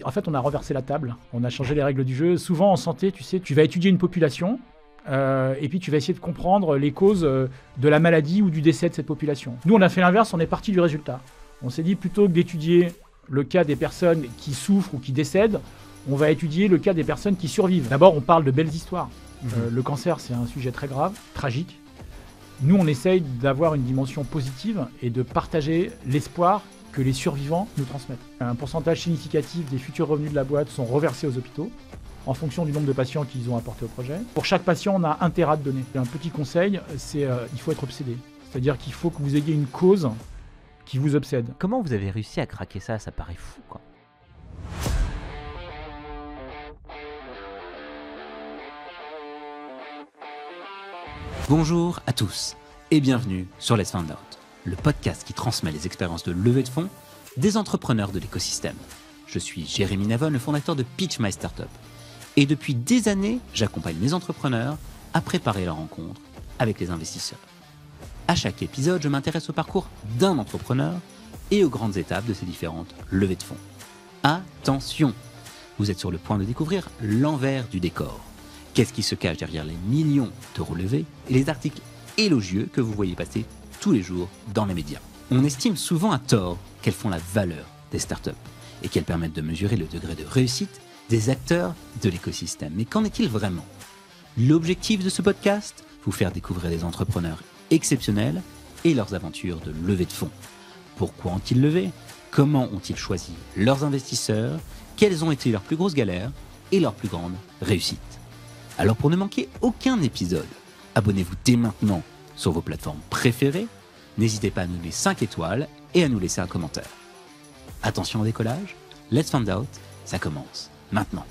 En fait, on a renversé la table, on a changé les règles du jeu. Souvent en santé, tu sais, tu vas étudier une population et puis tu vas essayer de comprendre les causes de la maladie ou du décès de cette population. Nous, on a fait l'inverse, on est parti du résultat. On s'est dit, plutôt que d'étudier le cas des personnes qui souffrent ou qui décèdent, on va étudier le cas des personnes qui survivent. D'abord, on parle de belles histoires. Le cancer, c'est un sujet très grave, tragique. Nous, on essaye d'avoir une dimension positive et de partager l'espoir que les survivants nous transmettent. Un pourcentage significatif des futurs revenus de la boîte sont reversés aux hôpitaux en fonction du nombre de patients qu'ils ont apportés au projet. Pour chaque patient, on a un téra de données. Un petit conseil, c'est il faut être obsédé. C'est-à-dire qu'il faut que vous ayez une cause qui vous obsède. Comment vous avez réussi à craquer ça? Ça paraît fou, quoi. Bonjour à tous et bienvenue sur Let's Find Out, le podcast qui transmet les expériences de levée de fonds des entrepreneurs de l'écosystème. Je suis Jérémy Navon, le fondateur de Pitch My Startup. Et depuis des années, j'accompagne les entrepreneurs à préparer leur rencontre avec les investisseurs. À chaque épisode, je m'intéresse au parcours d'un entrepreneur et aux grandes étapes de ces différentes levées de fonds. Attention, vous êtes sur le point de découvrir l'envers du décor. Qu'est-ce qui se cache derrière les millions d'euros levés et les articles élogieux que vous voyez passer tous les jours dans les médias? On estime souvent à tort qu'elles font la valeur des startups et qu'elles permettent de mesurer le degré de réussite des acteurs de l'écosystème. Mais qu'en est-il vraiment? L'objectif de ce podcast, vous faire découvrir des entrepreneurs exceptionnels et leurs aventures de levée de fonds. Pourquoi ont-ils levé? Comment ont-ils choisi leurs investisseurs? Quelles ont été leurs plus grosses galères et leurs plus grandes réussites? Alors pour ne manquer aucun épisode, abonnez-vous dès maintenant sur vos plateformes préférées. N'hésitez pas à nous donner 5 étoiles et à nous laisser un commentaire. Attention au décollage, Let's Find Out, ça commence maintenant.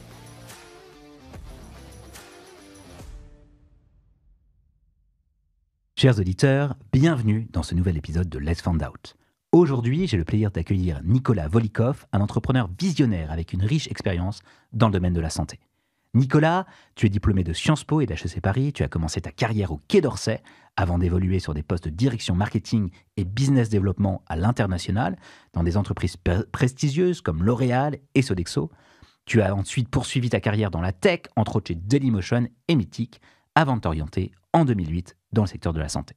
Chers auditeurs, bienvenue dans ce nouvel épisode de Let's Find Out. Aujourd'hui, j'ai le plaisir d'accueillir Nicolas Volikov, un entrepreneur visionnaire avec une riche expérience dans le domaine de la santé. Nicolas, tu es diplômé de Sciences Po et d'HEC Paris, tu as commencé ta carrière au Quai d'Orsay avant d'évoluer sur des postes de direction marketing et business développement à l'international dans des entreprises prestigieuses comme L'Oréal et Sodexo. Tu as ensuite poursuivi ta carrière dans la tech, entre autres chez Dailymotion et Mythic, avant de t'orienter en 2008 dans le secteur de la santé.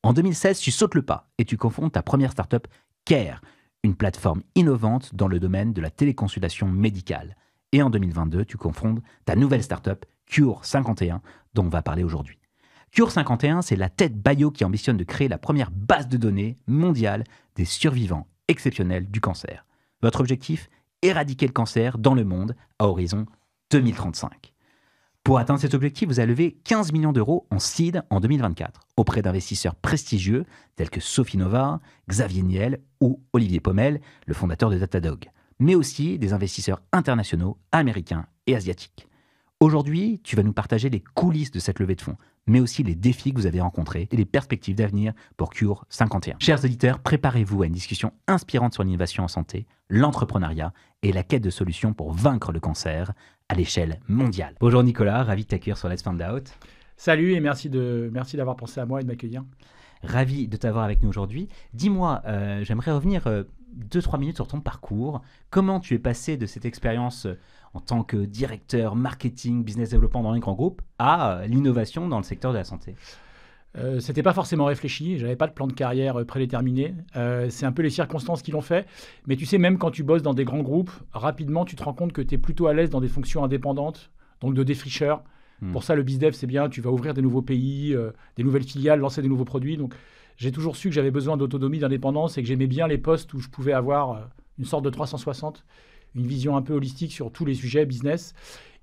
En 2016, tu sautes le pas et tu confondes ta première startup Care, une plateforme innovante dans le domaine de la téléconsultation médicale. Et en 2022, tu confondes ta nouvelle startup Cure51, dont on va parler aujourd'hui. Cure51, c'est la tête Bayo qui ambitionne de créer la première base de données mondiale des survivants exceptionnels du cancer. Votre objectif? Éradiquer le cancer dans le monde à horizon 2035. Pour atteindre cet objectif, vous avez levé 15 millions d'euros en seed en 2024 auprès d'investisseurs prestigieux tels que Sophie Nova, Xavier Niel ou Olivier Pommel, le fondateur de Datadog, mais aussi des investisseurs internationaux, américains et asiatiques. Aujourd'hui, tu vas nous partager les coulisses de cette levée de fonds, mais aussi les défis que vous avez rencontrés et les perspectives d'avenir pour Cure51. Chers auditeurs, préparez-vous à une discussion inspirante sur l'innovation en santé, l'entrepreneuriat et la quête de solutions pour vaincre le cancer à l'échelle mondiale. Bonjour Nicolas, ravi de t'accueillir sur Let's Find Out. Salut et merci d'avoir pensé à moi et de m'accueillir. Ravi de t'avoir avec nous aujourd'hui. Dis-moi, j'aimerais revenir 2-3 minutes sur ton parcours. Comment tu es passé de cette expérience en tant que directeur marketing, business développement dans les grands groupes à l'innovation dans le secteur de la santé? C'était pas forcément réfléchi, j'avais pas de plan de carrière prédéterminé. C'est un peu les circonstances qui l'ont fait. Mais tu sais, même quand tu bosses dans des grands groupes, rapidement tu te rends compte que tu es plutôt à l'aise dans des fonctions indépendantes, donc de défricheur. Pour ça, le BizDev, c'est bien, tu vas ouvrir des nouveaux pays, des nouvelles filiales, lancer des nouveaux produits. Donc j'ai toujours su que j'avais besoin d'autonomie, d'indépendance et que j'aimais bien les postes où je pouvais avoir une sorte de 360, une vision un peu holistique sur tous les sujets business.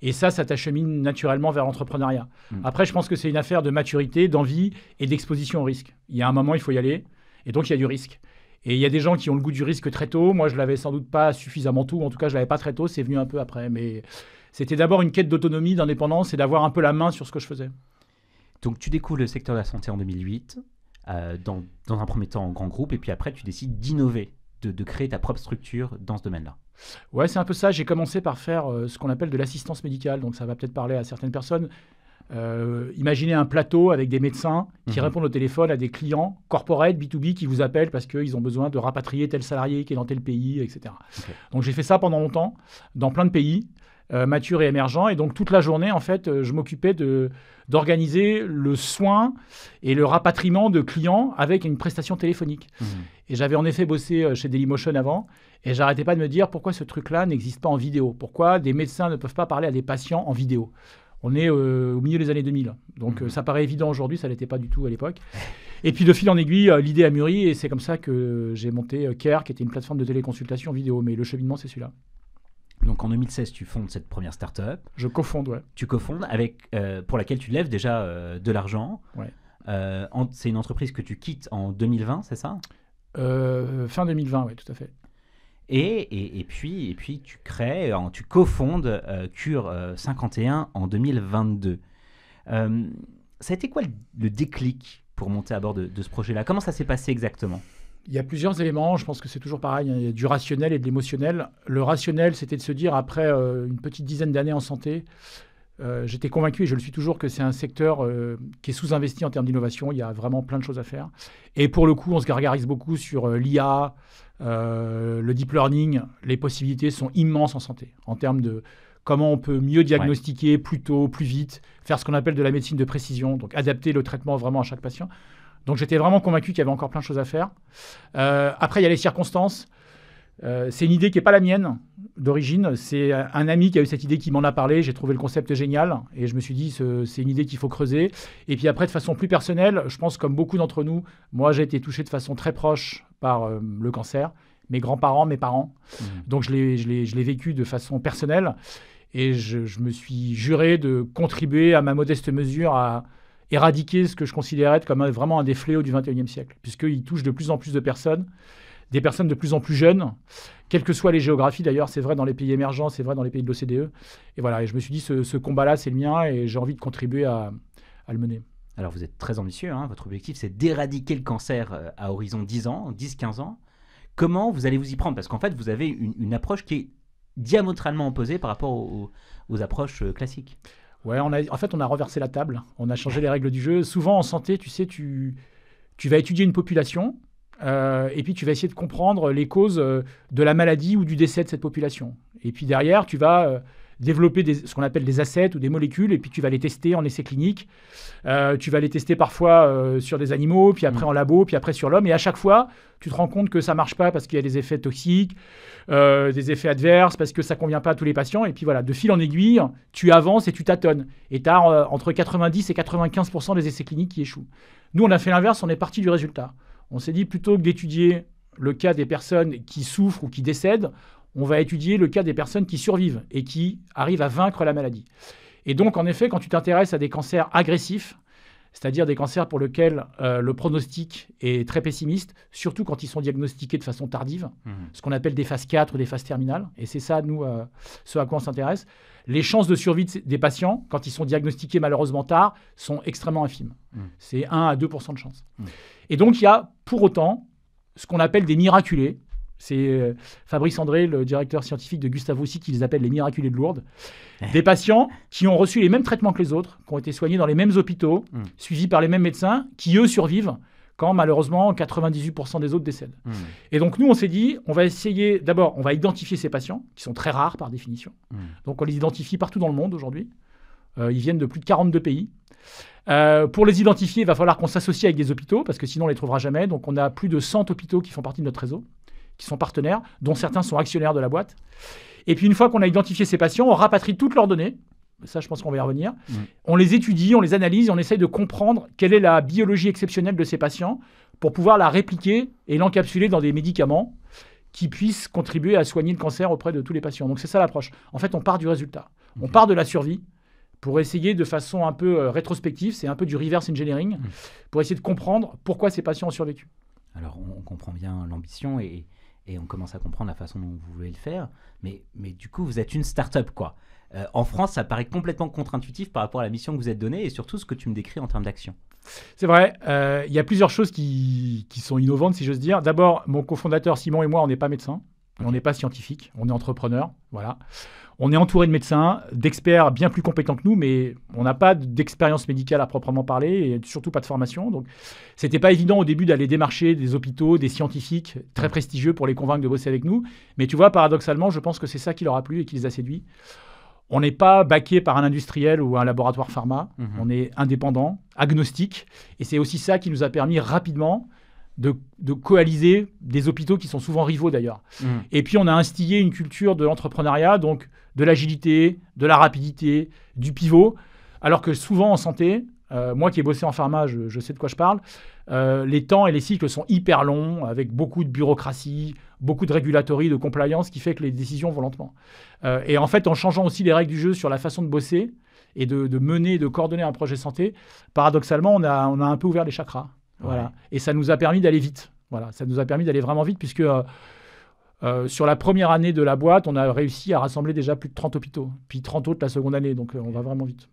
Et ça t'achemine naturellement vers l'entrepreneuriat. Après, je pense que c'est une affaire de maturité, d'envie et d'exposition au risque. Il y a un moment, il faut y aller, et donc il y a du risque. Et il y a des gens qui ont le goût du risque très tôt. Moi, je l'avais sans doute pas suffisamment tôt, en tout cas, je l'avais pas très tôt, c'est venu un peu après. Mais c'était d'abord une quête d'autonomie, d'indépendance et d'avoir un peu la main sur ce que je faisais. Donc, tu découvres le secteur de la santé en 2008, dans un premier temps en grand groupe, et puis après, tu décides d'innover, de créer ta propre structure dans ce domaine-là. Ouais, c'est un peu ça. J'ai commencé par faire ce qu'on appelle de l'assistance médicale. Donc, ça va peut-être parler à certaines personnes. Imaginez un plateau avec des médecins qui Mhm. répondent au téléphone à des clients corporate, B2B, qui vous appellent parce qu'ils ont besoin de rapatrier tel salarié qui est dans tel pays, etc. Ok. Donc j'ai fait ça pendant longtemps, dans plein de pays, matures et émergents. Et donc toute la journée, en fait, je m'occupais d'organiser le soin et le rapatriement de clients avec une prestation téléphonique. Mhm. Et j'avais en effet bossé chez Dailymotion avant, et j'arrêtais pas de me dire pourquoi ce truc-là n'existe pas en vidéo. Pourquoi des médecins ne peuvent pas parler à des patients en vidéo. On est au milieu des années 2000, donc ça paraît évident aujourd'hui, ça l'était pas du tout à l'époque. Et puis de fil en aiguille, l'idée a mûri, et c'est comme ça que j'ai monté Care, qui était une plateforme de téléconsultation vidéo, mais le cheminement c'est celui-là. Donc en 2016, tu fondes cette première start-up. Je cofonde, ouais. Tu cofondes pour laquelle tu lèves déjà de l'argent. Ouais. C'est une entreprise que tu quittes en 2020, c'est ça? Fin 2020, oui, tout à fait. Et puis tu cofondes Cure 51 en 2022. Ça a été quoi le déclic pour monter à bord de ce projet-là? Comment ça s'est passé exactement? Il y a plusieurs éléments, je pense que c'est toujours pareil, il y a du rationnel et de l'émotionnel. Le rationnel, c'était de se dire, après une petite dizaine d'années en santé, j'étais convaincu, et je le suis toujours, que c'est un secteur qui est sous-investi en termes d'innovation. Il y a vraiment plein de choses à faire. Et pour le coup, on se gargarise beaucoup sur l'IA, le deep learning. Les possibilités sont immenses en santé, en termes de comment on peut mieux diagnostiquer plus tôt, plus vite, faire ce qu'on appelle de la médecine de précision, donc adapter le traitement vraiment à chaque patient. Donc j'étais vraiment convaincu qu'il y avait encore plein de choses à faire. Après, il y a les circonstances. C'est une idée qui n'est pas la mienne d'origine. C'est un ami qui a eu cette idée qui m'en a parlé. J'ai trouvé le concept génial et je me suis dit c'est une idée qu'il faut creuser. Et puis après, de façon plus personnelle, je pense comme beaucoup d'entre nous, moi j'ai été touché de façon très proche par le cancer. Mes grands-parents, mes parents. Donc je l'ai vécu de façon personnelle et je me suis juré de contribuer à ma modeste mesure à éradiquer ce que je considérais comme vraiment un des fléaux du XXIe siècle, puisqu'il touche de plus en plus de personnes, des personnes de plus en plus jeunes, quelles que soient les géographies d'ailleurs, c'est vrai dans les pays émergents, c'est vrai dans les pays de l'OCDE. Et voilà, et je me suis dit, ce combat-là, c'est le mien, et j'ai envie de contribuer à le mener. Alors vous êtes très ambitieux, hein, votre objectif c'est d'éradiquer le cancer à horizon 10-15 ans. Comment vous allez vous y prendre? Parce qu'en fait, vous avez une approche qui est diamétralement opposée par rapport aux approches classiques. Ouais, en fait, on a renversé la table, on a changé les règles du jeu. Souvent en santé, tu sais, tu vas étudier une population et puis tu vas essayer de comprendre les causes de la maladie ou du décès de cette population. Et puis derrière, tu vas développer ce qu'on appelle des assets ou des molécules et puis tu vas les tester en essais cliniques. Tu vas les tester parfois sur des animaux, puis après en labo, puis après sur l'homme. Et à chaque fois, tu te rends compte que ça ne marche pas parce qu'il y a des effets toxiques, des effets adverses, parce que ça ne convient pas à tous les patients. Et puis voilà, de fil en aiguille, tu avances et tu tâtonnes. Et tu as entre 90 et 95% des essais cliniques qui échouent. Nous, on a fait l'inverse, on est parti du résultat. On s'est dit, plutôt que d'étudier le cas des personnes qui souffrent ou qui décèdent, on va étudier le cas des personnes qui survivent et qui arrivent à vaincre la maladie. Et donc, en effet, quand tu t'intéresses à des cancers agressifs, c'est-à-dire des cancers pour lesquels le pronostic est très pessimiste, surtout quand ils sont diagnostiqués de façon tardive, ce qu'on appelle des phases 4 ou des phases terminales, et c'est ça, nous, ce à quoi on s'intéresse, les chances de survie des patients, quand ils sont diagnostiqués malheureusement tard, sont extrêmement infimes. C'est 1 à 2% de chance. Et donc, il y a pour autant ce qu'on appelle des miraculés. C'est Fabrice André, le directeur scientifique de Gustave Roussy, qui les appelle les miraculés de Lourdes. Des patients qui ont reçu les mêmes traitements que les autres, qui ont été soignés dans les mêmes hôpitaux, suivis par les mêmes médecins, qui eux survivent quand malheureusement 98% des autres décèdent. Et donc nous, on s'est dit, on va essayer, d'abord, on va identifier ces patients, qui sont très rares par définition. Donc on les identifie partout dans le monde aujourd'hui. Ils viennent de plus de 42 pays. Pour les identifier, il va falloir qu'on s'associe avec des hôpitaux, parce que sinon on ne les trouvera jamais. Donc on a plus de 100 hôpitaux qui font partie de notre réseau, qui sont partenaires, dont certains sont actionnaires de la boîte. Et puis une fois qu'on a identifié ces patients, on rapatrie toutes leurs données. Ça, je pense qu'on va y revenir. On les étudie, on les analyse, et on essaye de comprendre quelle est la biologie exceptionnelle de ces patients pour pouvoir la répliquer et l'encapsuler dans des médicaments qui puissent contribuer à soigner le cancer auprès de tous les patients. Donc c'est ça l'approche. En fait, on part du résultat. On part de la survie pour essayer de façon un peu rétrospective, c'est un peu du reverse engineering, pour essayer de comprendre pourquoi ces patients ont survécu. Alors on comprend bien l'ambition et on commence à comprendre la façon dont vous voulez le faire, mais du coup vous êtes une start-up quoi. En France, ça paraît complètement contre-intuitif par rapport à la mission que vous êtes donnée et surtout ce que tu me décris en termes d'action. C'est vrai, il y a plusieurs choses qui sont innovantes si j'ose dire. D'abord, mon cofondateur Simon et moi, on n'est pas médecins, on n'est pas scientifiques, on est entrepreneurs, voilà. On est entouré de médecins, d'experts bien plus compétents que nous, mais on n'a pas d'expérience médicale à proprement parler et surtout pas de formation. Donc, c'était pas évident au début d'aller démarcher des hôpitaux, des scientifiques très prestigieux pour les convaincre de bosser avec nous. Mais tu vois, paradoxalement, je pense que c'est ça qui leur a plu et qui les a séduits. On n'est pas baqué par un industriel ou un laboratoire pharma. On est indépendant, agnostique. Et c'est aussi ça qui nous a permis rapidement de coaliser des hôpitaux qui sont souvent rivaux d'ailleurs. Et puis on a instillé une culture de l'entrepreneuriat, donc de l'agilité, de la rapidité, du pivot, alors que souvent en santé, moi qui ai bossé en pharma, je sais de quoi je parle, les temps et les cycles sont hyper longs, avec beaucoup de bureaucratie, beaucoup de régulatory, de compliance, qui fait que les décisions vont lentement. Et en fait, en changeant aussi les règles du jeu sur la façon de bosser et de mener, de coordonner un projet santé, paradoxalement, on a un peu ouvert les chakras. Voilà. Et ça nous a permis d'aller vite. Voilà. Ça nous a permis d'aller vraiment vite, puisque sur la première année de la boîte, on a réussi à rassembler déjà plus de 30 hôpitaux, puis 30 autres la seconde année, donc on va vraiment vite.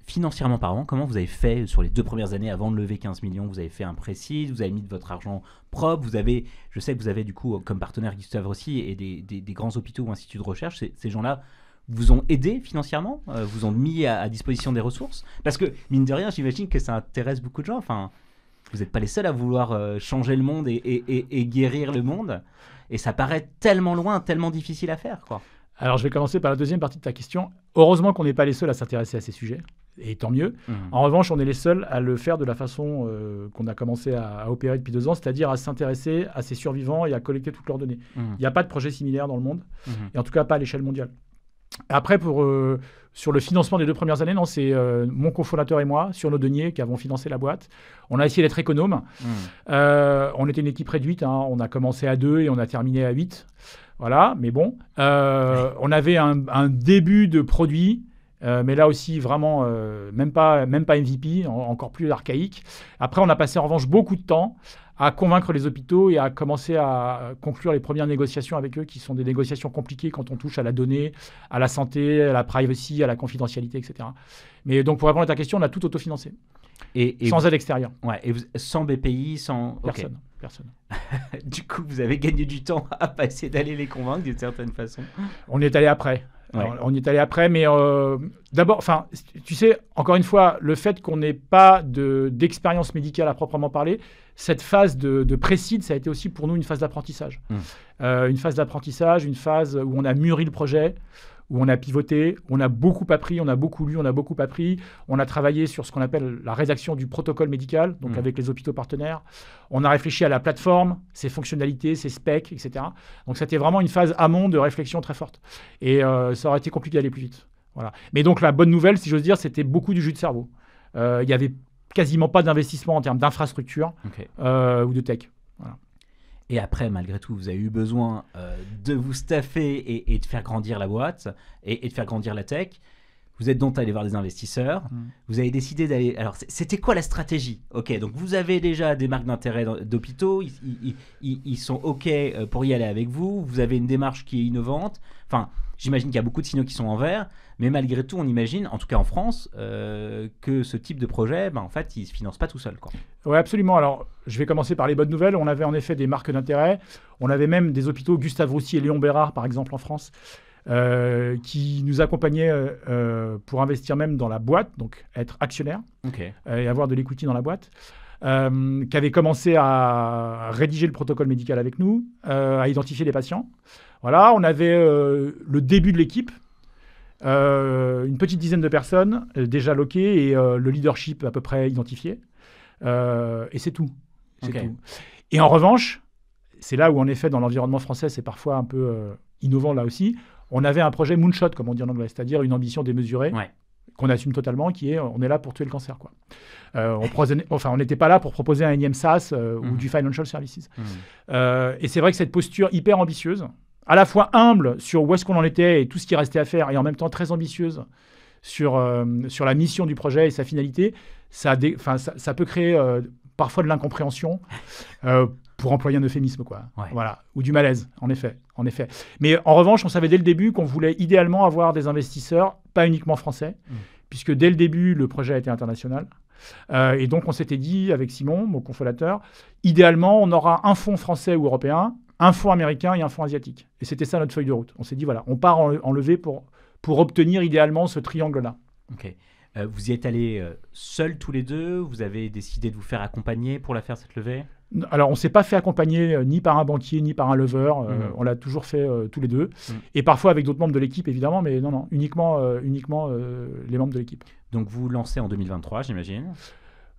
Financièrement parlant, comment vous avez fait sur les 2 premières années avant de lever 15 millions? Vous avez fait un précis, vous avez mis de votre argent propre, je sais que vous avez du coup comme partenaire Gustave Roussy et des grands hôpitaux ou instituts de recherche. Ces gens-là vous ont aidé financièrement, vous ont mis à disposition des ressources? Parce que mine de rien, j'imagine que ça intéresse beaucoup de gens. Enfin, vous n'êtes pas les seuls à vouloir changer le monde et guérir le monde. Et ça paraît tellement loin, tellement difficile à faire, quoi. Alors, je vais commencer par la deuxième partie de ta question. Heureusement qu'on n'est pas les seuls à s'intéresser à ces sujets, et tant mieux. En revanche, on est les seuls à le faire de la façon qu'on a commencé à opérer depuis 2 ans, c'est-à-dire à s'intéresser à ces survivants et à collecter toutes leurs données. Il n'y a pas de projet similaire dans le monde, et en tout cas pas à l'échelle mondiale. Après, sur le financement des 2 premières années, non, c'est mon cofondateur et moi, sur nos deniers, qui avons financé la boîte. On a essayé d'être économe. On était une équipe réduite. On a commencé à 2 et on a terminé à 8. Voilà, mais bon. On avait un début de produit, mais là aussi, vraiment, même pas MVP, encore plus archaïque. Après, on a passé en revanche beaucoup de temps à convaincre les hôpitaux et à commencer à conclure les premières négociations avec eux, qui sont des négociations compliquées quand on touche à la donnée, à la santé, à la privacy, à la confidentialité, etc. Mais donc, pour répondre à ta question, on a tout autofinancé. Sans aide extérieure. Ouais, et sans BPI, sans... Personne. Du coup, vous avez gagné du temps à pas essayer d'aller les convaincre d'une certaine façon. On y est allé après. Alors, on y est allé après, mais d'abord, tu sais, encore une fois, le fait qu'on n'ait pas d'expérience médicale à proprement parler, cette phase de pré-seed, ça a été aussi pour nous une phase d'apprentissage. Une phase d'apprentissage, une phase où on a mûri le projet, où on a pivoté, on a beaucoup appris, on a beaucoup lu, on a beaucoup appris. On a travaillé sur ce qu'on appelle la rédaction du protocole médical, donc avec les hôpitaux partenaires. On a réfléchi à la plateforme, ses fonctionnalités, ses specs, etc. Donc c'était vraiment une phase amont de réflexion très forte. Et ça aurait été compliqué d'aller plus vite. Voilà. Mais donc la bonne nouvelle, si j'ose dire, c'était beaucoup du jus de cerveau. Il n'y avait quasiment pas d'investissement en termes d'infrastructure ou de tech. Voilà. Et après, malgré tout, vous avez eu besoin de vous staffer et de faire grandir la boîte et de faire grandir la tech. Vous êtes donc allé voir des investisseurs. Vous avez décidé d'aller... Alors, c'était quoi la stratégie? Ok, donc vous avez déjà des marques d'intérêt d'hôpitaux. Ils sont OK pour y aller avec vous. Vous avez une démarche qui est innovante. Enfin, j'imagine qu'il y a beaucoup de signaux qui sont en vert. Mais malgré tout, on imagine, en tout cas en France, que ce type de projet, en fait, il ne se finance pas tout seul, quoi. Oui, absolument. Alors, je vais commencer par les bonnes nouvelles. On avait en effet des marques d'intérêt. On avait même des hôpitaux, Gustave Roussy et Léon Bérard, par exemple, en France, qui nous accompagnaient pour investir même dans la boîte, donc être actionnaire et avoir de l'equity dans la boîte, qui avaient commencé à rédiger le protocole médical avec nous, à identifier les patients. Voilà, on avait le début de l'équipe, une petite dizaine de personnes déjà loquées et le leadership à peu près identifié. Et c'est tout. Tout. Et en revanche, c'est là où en effet dans l'environnement français c'est parfois un peu innovant là aussi, on avait un projet moonshot comme on dit en anglais, c'est-à-dire une ambition démesurée qu'on assume totalement, qui est on est là pour tuer le cancer, quoi. On n'était pas là pour proposer un énième SaaS ou du financial services. Et c'est vrai que cette posture hyper ambitieuse, à la fois humble sur où est-ce qu'on en était et tout ce qui restait à faire, et en même temps très ambitieuse sur la mission du projet et sa finalité, ça peut créer parfois de l'incompréhension, pour employer un euphémisme, quoi. Voilà, ou du malaise, en effet. Mais en revanche, on savait dès le début qu'on voulait idéalement avoir des investisseurs, pas uniquement français, puisque dès le début, le projet a été international. Et donc, on s'était dit, avec Simon, mon cofondateur, idéalement, on aura un fonds français ou européen un fonds américain et un fonds asiatique. Et c'était ça notre feuille de route. On s'est dit, voilà, on part en levée pour obtenir idéalement ce triangle-là. Ok. Vous y êtes allés seuls tous les deux? Vous avez décidé de vous faire accompagner pour la faire, cette levée? Alors, on ne s'est pas fait accompagner ni par un banquier, ni par un lever. On l'a toujours fait tous les deux. Et parfois avec d'autres membres de l'équipe, évidemment, mais non, uniquement les membres de l'équipe. Donc, vous lancez en 2023, j'imagine?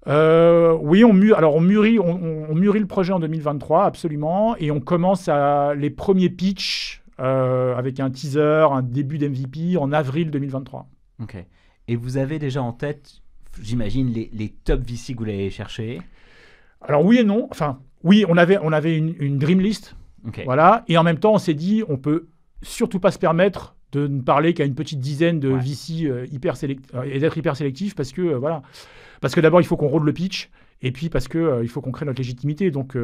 Oui, on mûrit le projet en 2023, absolument. Et on commence les premiers pitchs avec un teaser, un début d'MVP en avril 2023. Ok. Et vous avez déjà en tête, j'imagine, les top VC que vous allez chercher? Alors oui et non. Enfin, oui, on avait une dream list. Okay. Voilà. Et en même temps, on s'est dit, on peut surtout pas se permettre de ne parler qu'à une petite dizaine de VC et d'être hyper sélectif parce que voilà. Parce que d'abord, il faut qu'on roule le pitch et puis parce que il faut qu'on crée notre légitimité. Donc,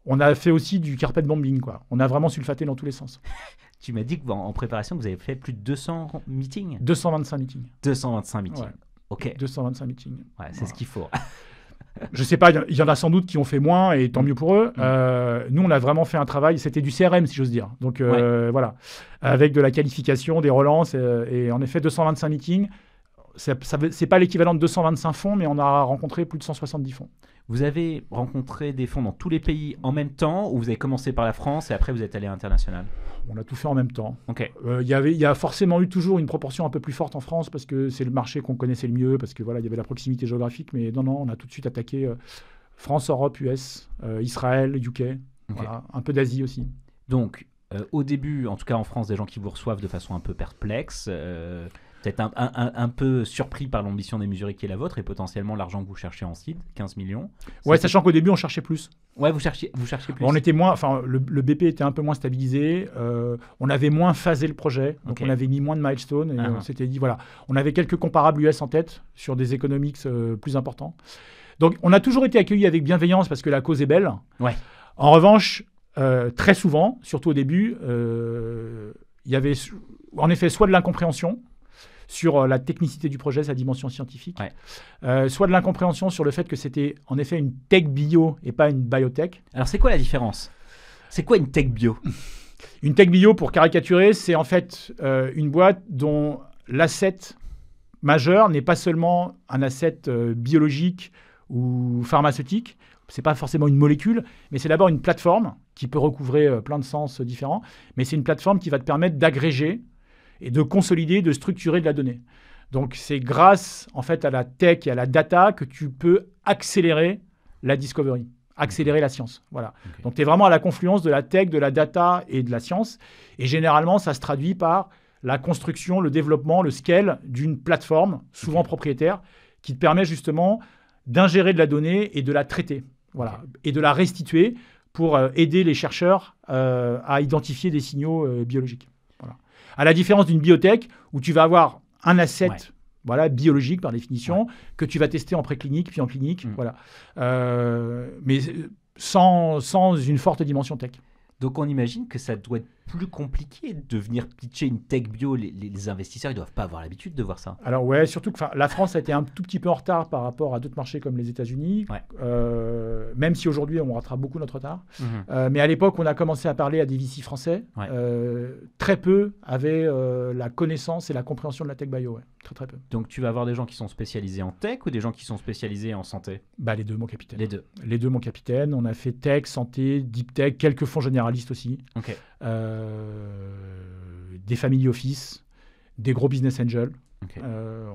on a fait aussi du carpet bombing, quoi. On a vraiment sulfaté dans tous les sens. Tu m'as dit qu'en préparation, vous avez fait plus de 200 meetings? 225 meetings. 225 meetings. Ouais. Ok. 225 meetings. Ouais, c'est ce qu'il faut. Je sais pas, il y en a sans doute qui ont fait moins et tant mieux pour eux. Nous, on a vraiment fait un travail, c'était du CRM si j'ose dire. Donc voilà, avec de la qualification, des relances et en effet 225 meetings. C'est pas l'équivalent de 225 fonds, mais on a rencontré plus de 170 fonds. Vous avez rencontré des fonds dans tous les pays en même temps ou vous avez commencé par la France et après vous êtes allé à l'international? On a tout fait en même temps. Ok. Il y a forcément eu toujours une proportion un peu plus forte en France parce que c'est le marché qu'on connaissait le mieux, parce que voilà, il y avait la proximité géographique. Mais non, on a tout de suite attaqué France, Europe, US, Israël, UK, okay. Voilà, un peu d'Asie aussi. Donc, au début, en tout cas en France, des gens qui vous reçoivent de façon un peu perplexe, peut-être un peu surpris par l'ambition démesurée qui est la vôtre et potentiellement l'argent que vous cherchez en seed, 15 millions. Ouais, sachant qu'au début, on cherchait plus. Ouais, vous cherchiez plus. On était moins, enfin, le BP était un peu moins stabilisé. On avait moins phasé le projet, donc on avait mis moins de milestones et on s'était dit voilà, on avait quelques comparables US en tête sur des economics plus importants. Donc, on a toujours été accueillis avec bienveillance parce que la cause est belle. Ouais. En revanche, très souvent, surtout au début, il y avait en effet soit de l'incompréhension sur la technicité du projet, sa dimension scientifique, soit de l'incompréhension sur le fait que c'était en effet une tech bio et pas une biotech. Alors c'est quoi la différence? C'est quoi une tech bio? Une tech bio, pour caricaturer, c'est en fait une boîte dont l'asset majeur n'est pas seulement un asset biologique ou pharmaceutique, c'est pas forcément une molécule, mais c'est d'abord une plateforme qui peut recouvrer plein de sens différents, mais c'est une plateforme qui va te permettre d'agréger et de consolider, de structurer de la donnée. Donc, c'est grâce en fait à la tech et à la data que tu peux accélérer la discovery, accélérer la science. Voilà. Okay. Donc, tu es vraiment à la confluence de la tech, de la data et de la science. Et généralement, ça se traduit par la construction, le développement, le scale d'une plateforme, souvent propriétaire, qui te permet justement d'ingérer de la donnée et de la traiter. Voilà. Et de la restituer pour aider les chercheurs à identifier des signaux biologiques. À la différence d'une biotech où tu vas avoir un asset biologique par définition que tu vas tester en préclinique puis en clinique. Voilà. Mais sans une forte dimension tech. Donc on imagine que ça doit être plus compliqué de venir pitcher une tech bio. Les investisseurs, ils ne doivent pas avoir l'habitude de voir ça. Alors ouais, surtout que la France a été un tout petit peu en retard par rapport à d'autres marchés comme les États-Unis, même si aujourd'hui on rattrape beaucoup notre retard. Mais à l'époque, on a commencé à parler à des VC français. Très peu avaient la connaissance et la compréhension de la tech bio. Très très peu. Donc tu vas avoir des gens qui sont spécialisés en tech ou des gens qui sont spécialisés en santé? Les deux, mon capitaine. Les deux, mon capitaine. On a fait tech, santé, deep tech, quelques fonds généralistes aussi. Ok. Des family office, des gros business angels. Okay.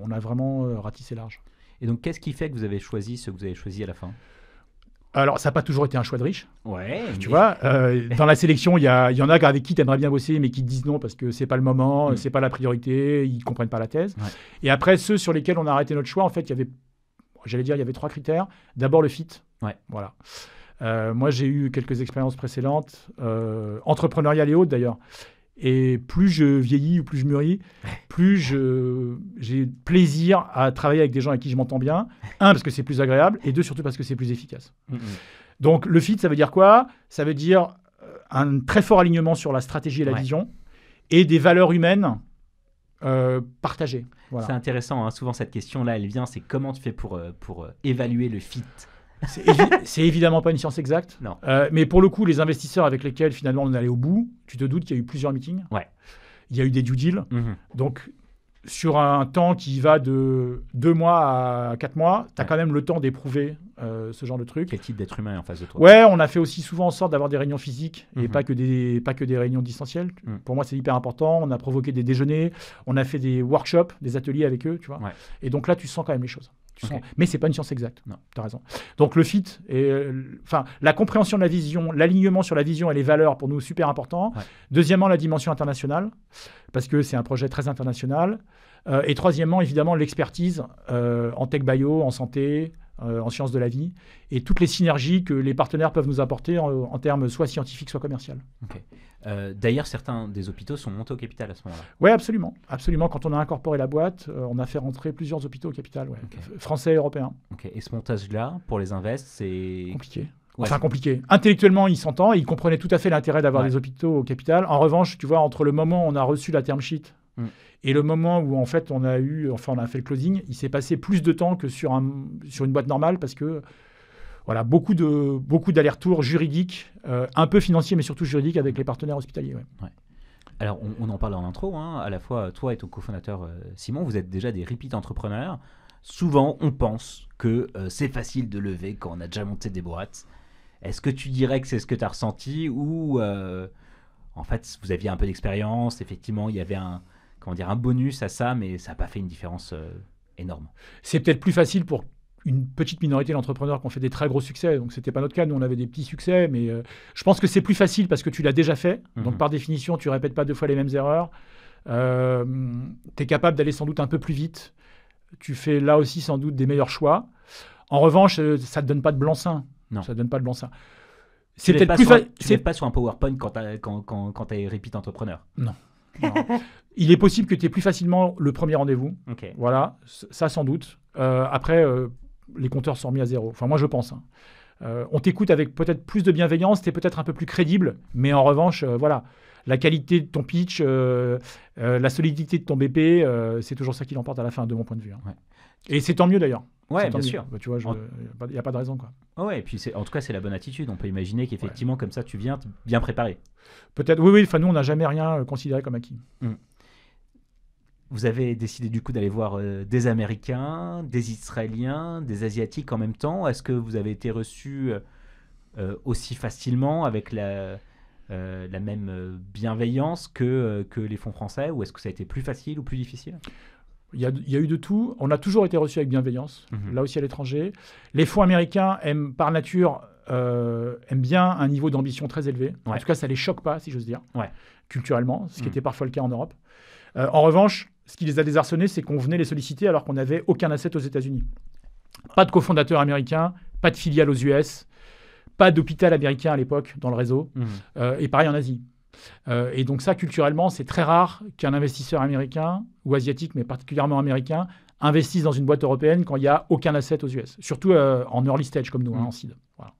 On a vraiment ratissé large. Et donc, qu'est-ce qui fait que vous avez choisi ce que vous avez choisi à la fin? Alors, ça n'a pas toujours été un choix de riche. Ouais. Tu vois, dans la sélection, il y en a avec qui tu aimerais bien bosser, mais qui te disent non parce que c'est pas le moment, c'est pas la priorité, ils comprennent pas la thèse. Ouais. Et après, ceux sur lesquels on a arrêté notre choix, en fait, il y avait 3 critères. D'abord, le fit. Ouais. Voilà. Moi, j'ai eu quelques expériences précédentes, entrepreneuriales et autres d'ailleurs. Et plus je vieillis ou plus je mûris, plus j'ai plaisir à travailler avec des gens avec qui je m'entends bien. 1, parce que c'est plus agréable, et 2, surtout parce que c'est plus efficace. Donc, le fit, ça veut dire quoi? Ça veut dire un très fort alignement sur la stratégie et la vision, et des valeurs humaines partagées. Voilà. C'est intéressant, hein. Souvent cette question-là, elle vient, c'est comment tu fais pour évaluer le fit C'est évidemment pas une science exacte. Non. Mais pour le coup, les investisseurs avec lesquels finalement on est allé au bout, tu te doutes qu'il y a eu plusieurs meetings. Ouais. Il y a eu des due deals. Mhm. Donc, sur un temps qui va de 2 mois à 4 mois, tu as quand même le temps d'éprouver ce genre de truc. Quel type d'être humain est en face de toi? Ouais, on a fait aussi souvent en sorte d'avoir des réunions physiques et Mhm. pas que des réunions distancielles. Pour moi, c'est hyper important. On a provoqué des déjeuners, on a fait des workshops, des ateliers avec eux, tu vois. Ouais. Et donc là, tu sens quand même les choses. Ok. Mais c'est pas une science exacte. Non. Tu as raison. Donc le fit, la compréhension de la vision, l'alignement sur la vision et les valeurs, pour nous, super important. Ouais. Deuxièmement, la dimension internationale, parce que c'est un projet très international. Et troisièmement, évidemment, l'expertise en tech bio, en santé, en sciences de la vie, et toutes les synergies que les partenaires peuvent nous apporter en termes soit scientifiques, soit commerciaux. Ok. D'ailleurs, certains des hôpitaux sont montés au capital à ce moment-là. Oui, absolument. Absolument. Quand on a incorporé la boîte, on a fait rentrer plusieurs hôpitaux au capital, ouais. Ok. Français et européens. Ok. Et ce montage-là, pour les invests, c'est Compliqué. Ouais, Enfin, compliqué. Intellectuellement, il s'entend. Il comprenait tout à fait l'intérêt d'avoir Ouais. des hôpitaux au capital. En revanche, tu vois, entre le moment où on a reçu la term sheet et le moment où, en fait, on a fait le closing, il s'est passé plus de temps que sur une boîte normale parce que, voilà, beaucoup d'allers-retours juridiques, un peu financiers, mais surtout juridiques avec les partenaires hospitaliers. Ouais. Alors, on en parle en intro, hein. À la fois, toi et ton cofondateur Simon, vous êtes déjà des repeat entrepreneurs. Souvent, on pense que c'est facile de lever quand on a déjà monté des boîtes. Est-ce que tu dirais que c'est ce que tu as ressenti ou en fait, vous aviez un peu d'expérience, effectivement, il y avait un bonus à ça, mais ça n'a pas fait une différence énorme? C'est peut-être plus facile pour une petite minorité d'entrepreneurs qui ont fait des très gros succès. Donc, ce n'était pas notre cas. Nous, on avait des petits succès. Mais je pense que c'est plus facile parce que tu l'as déjà fait. Donc, par définition, tu ne répètes pas 2 fois les mêmes erreurs. Tu es capable d'aller sans doute un peu plus vite. Tu fais là aussi sans doute des meilleurs choix. En revanche, ça ne te donne pas de blanc-seing. Non. Ça ne donne pas de blanc-seing. C'est peut-être plus facile. Tu n'es pas sur un PowerPoint quand tu es repeat entrepreneur. Non. Il est possible que tu aies plus facilement le premier rendez-vous. Okay. Voilà, ça sans doute. Après, les compteurs sont remis à zéro. Enfin, moi, je pense. On t'écoute avec peut-être plus de bienveillance, tu es peut-être un peu plus crédible, mais en revanche, voilà, la qualité de ton pitch, la solidité de ton BP, c'est toujours ça qui l'emporte à la fin, de mon point de vue. Ouais. Et c'est tant mieux d'ailleurs. Ouais, bien sûr. Bah, tu vois, il n'y a pas de raison, quoi. Ouais, et puis en tout cas, c'est la bonne attitude. On peut imaginer qu'effectivement, comme ça, tu viens bien préparé. Peut-être, oui. Enfin, nous, on n'a jamais rien considéré comme acquis. Vous avez décidé du coup d'aller voir des Américains, des Israéliens, des Asiatiques en même temps. Est-ce que vous avez été reçus aussi facilement avec la même bienveillance que les fonds français, ou est-ce que ça a été plus facile ou plus difficile? Il y a eu de tout. On a toujours été reçus avec bienveillance, là aussi à l'étranger. Les fonds américains aiment par nature aiment bien un niveau d'ambition très élevé. Ouais. En tout cas, ça ne les choque pas, si j'ose dire, culturellement, ce qui était parfois le cas en Europe. En revanche, ce qui les a désarçonnés, c'est qu'on venait les solliciter alors qu'on n'avait aucun asset aux États-Unis. Pas de cofondateur américain, pas de filiale aux US, pas d'hôpital américain à l'époque dans le réseau, et pareil en Asie. Et donc ça, culturellement, c'est très rare qu'un investisseur américain ou asiatique, mais particulièrement américain, investisse dans une boîte européenne quand il n'y a aucun asset aux US. Surtout en early stage comme nous, en seed. Voilà.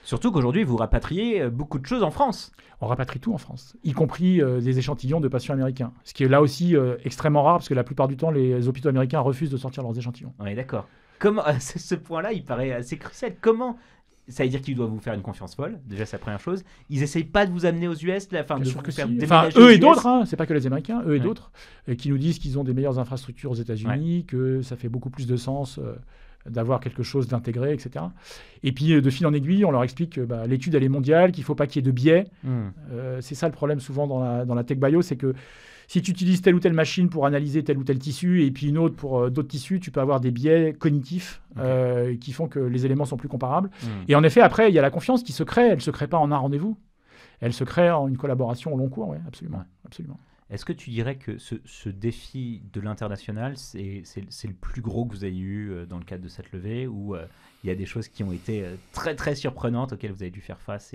Surtout qu'aujourd'hui, vous rapatriez beaucoup de choses en France. On rapatrie tout en France, y compris des échantillons de patients américains. Ce qui est là aussi extrêmement rare, parce que la plupart du temps, les hôpitaux américains refusent de sortir leurs échantillons. Oui, d'accord. Comment, ce point-là, il paraît assez crucial. Comment... Ça veut dire qu'ils doivent vous faire une confiance folle, déjà c'est la première chose. Ils n'essayent pas de vous amener aux US, de vous faire déménager eux aux et US. D'autres, hein, c'est pas que les Américains, eux et d'autres, qui nous disent qu'ils ont des meilleures infrastructures aux États-Unis, que ça fait beaucoup plus de sens d'avoir quelque chose d'intégré, etc. Et puis de fil en aiguille, on leur explique que l'étude elle est mondiale, qu'il ne faut pas qu'il y ait de biais. C'est ça le problème souvent dans la tech bio, c'est que si tu utilises telle ou telle machine pour analyser tel ou tel tissu et puis une autre pour d'autres tissus, tu peux avoir des biais cognitifs qui font que les éléments sont plus comparables. Et en effet, après, il y a la confiance qui se crée. Elle ne se crée pas en un rendez-vous. Elle se crée en une collaboration au long cours, absolument. Absolument. Est-ce que tu dirais que ce défi de l'international, c'est le plus gros que vous ayez eu dans le cadre de cette levée, ou il y a des choses qui ont été très, très surprenantes auxquelles vous avez dû faire face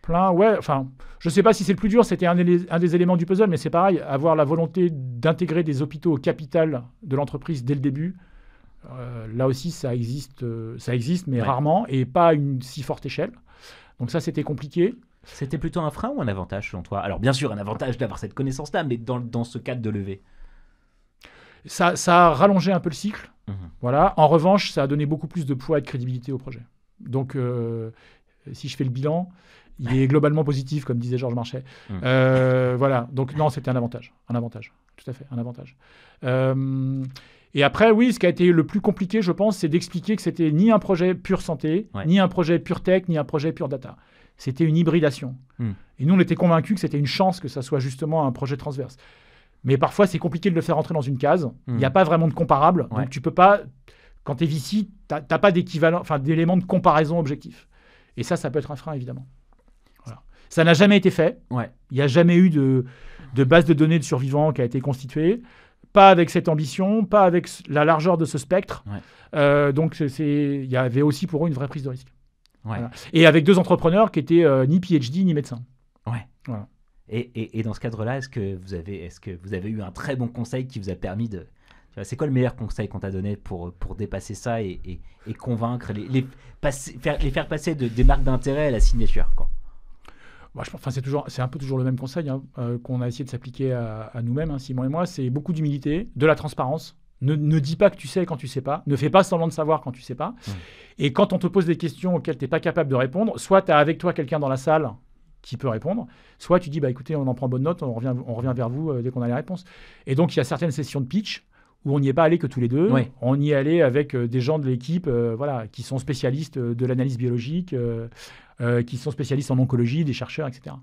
Plein, ouais. Enfin, je ne sais pas si c'est le plus dur, c'était un des éléments du puzzle, mais c'est pareil, avoir la volonté d'intégrer des hôpitaux au capital de l'entreprise dès le début, là aussi, ça existe mais rarement, et pas à une si forte échelle. Donc ça, c'était compliqué. C'était plutôt un frein ou un avantage selon toi? Alors bien sûr, un avantage d'avoir cette connaissance-là, mais dans ce cadre de levée. Ça a rallongé un peu le cycle. Voilà. En revanche, ça a donné beaucoup plus de poids et de crédibilité au projet. Donc, si je fais le bilan, il est globalement positif, comme disait Georges Marchais. Voilà. Donc, non, c'était un avantage. Un avantage. Tout à fait, un avantage. Et après, oui, ce qui a été le plus compliqué, je pense, c'est d'expliquer que c'était ni un projet pure santé, ni un projet pure tech, ni un projet pure data. C'était une hybridation. Et nous, on était convaincus que c'était une chance que ça soit justement un projet transverse. Mais parfois, c'est compliqué de le faire entrer dans une case. Il n'y a pas vraiment de comparable. Donc, tu peux pas, quand tu es VC, tu n'as pas d'équivalent, enfin, d'éléments de comparaison objectifs. Et ça peut être un frein, évidemment. Voilà. Ça n'a jamais été fait. Il n'y a jamais eu de base de données de survivants qui a été constituée. Pas avec cette ambition, pas avec la largeur de ce spectre. Donc, il y avait aussi pour eux une vraie prise de risque. Voilà. Et avec 2 entrepreneurs qui étaient ni PhD ni médecins. Voilà. Et dans ce cadre-là, est-ce que vous avez eu un très bon conseil qui vous a permis de... C'est quoi le meilleur conseil qu'on t'a donné pour dépasser ça et convaincre, les faire passer des marques d'intérêt à la signature, quoi? C'est un peu toujours le même conseil qu'on a essayé de s'appliquer à nous-mêmes, Simon et moi. C'est beaucoup d'humilité, de la transparence. Ne dis pas que tu sais quand tu sais pas. Ne fais pas semblant de savoir quand tu sais pas. Et quand on te pose des questions auxquelles tu n'es pas capable de répondre, soit tu as avec toi quelqu'un dans la salle qui peut répondre, soit tu dis écoutez, on en prend bonne note, on revient vers vous dès qu'on a les réponses. Et donc il y a certaines sessions de pitch où on n'y est pas allé que tous les deux. On y est allé avec des gens de l'équipe qui sont spécialistes de l'analyse biologique, qui sont spécialistes en oncologie, des chercheurs, etc.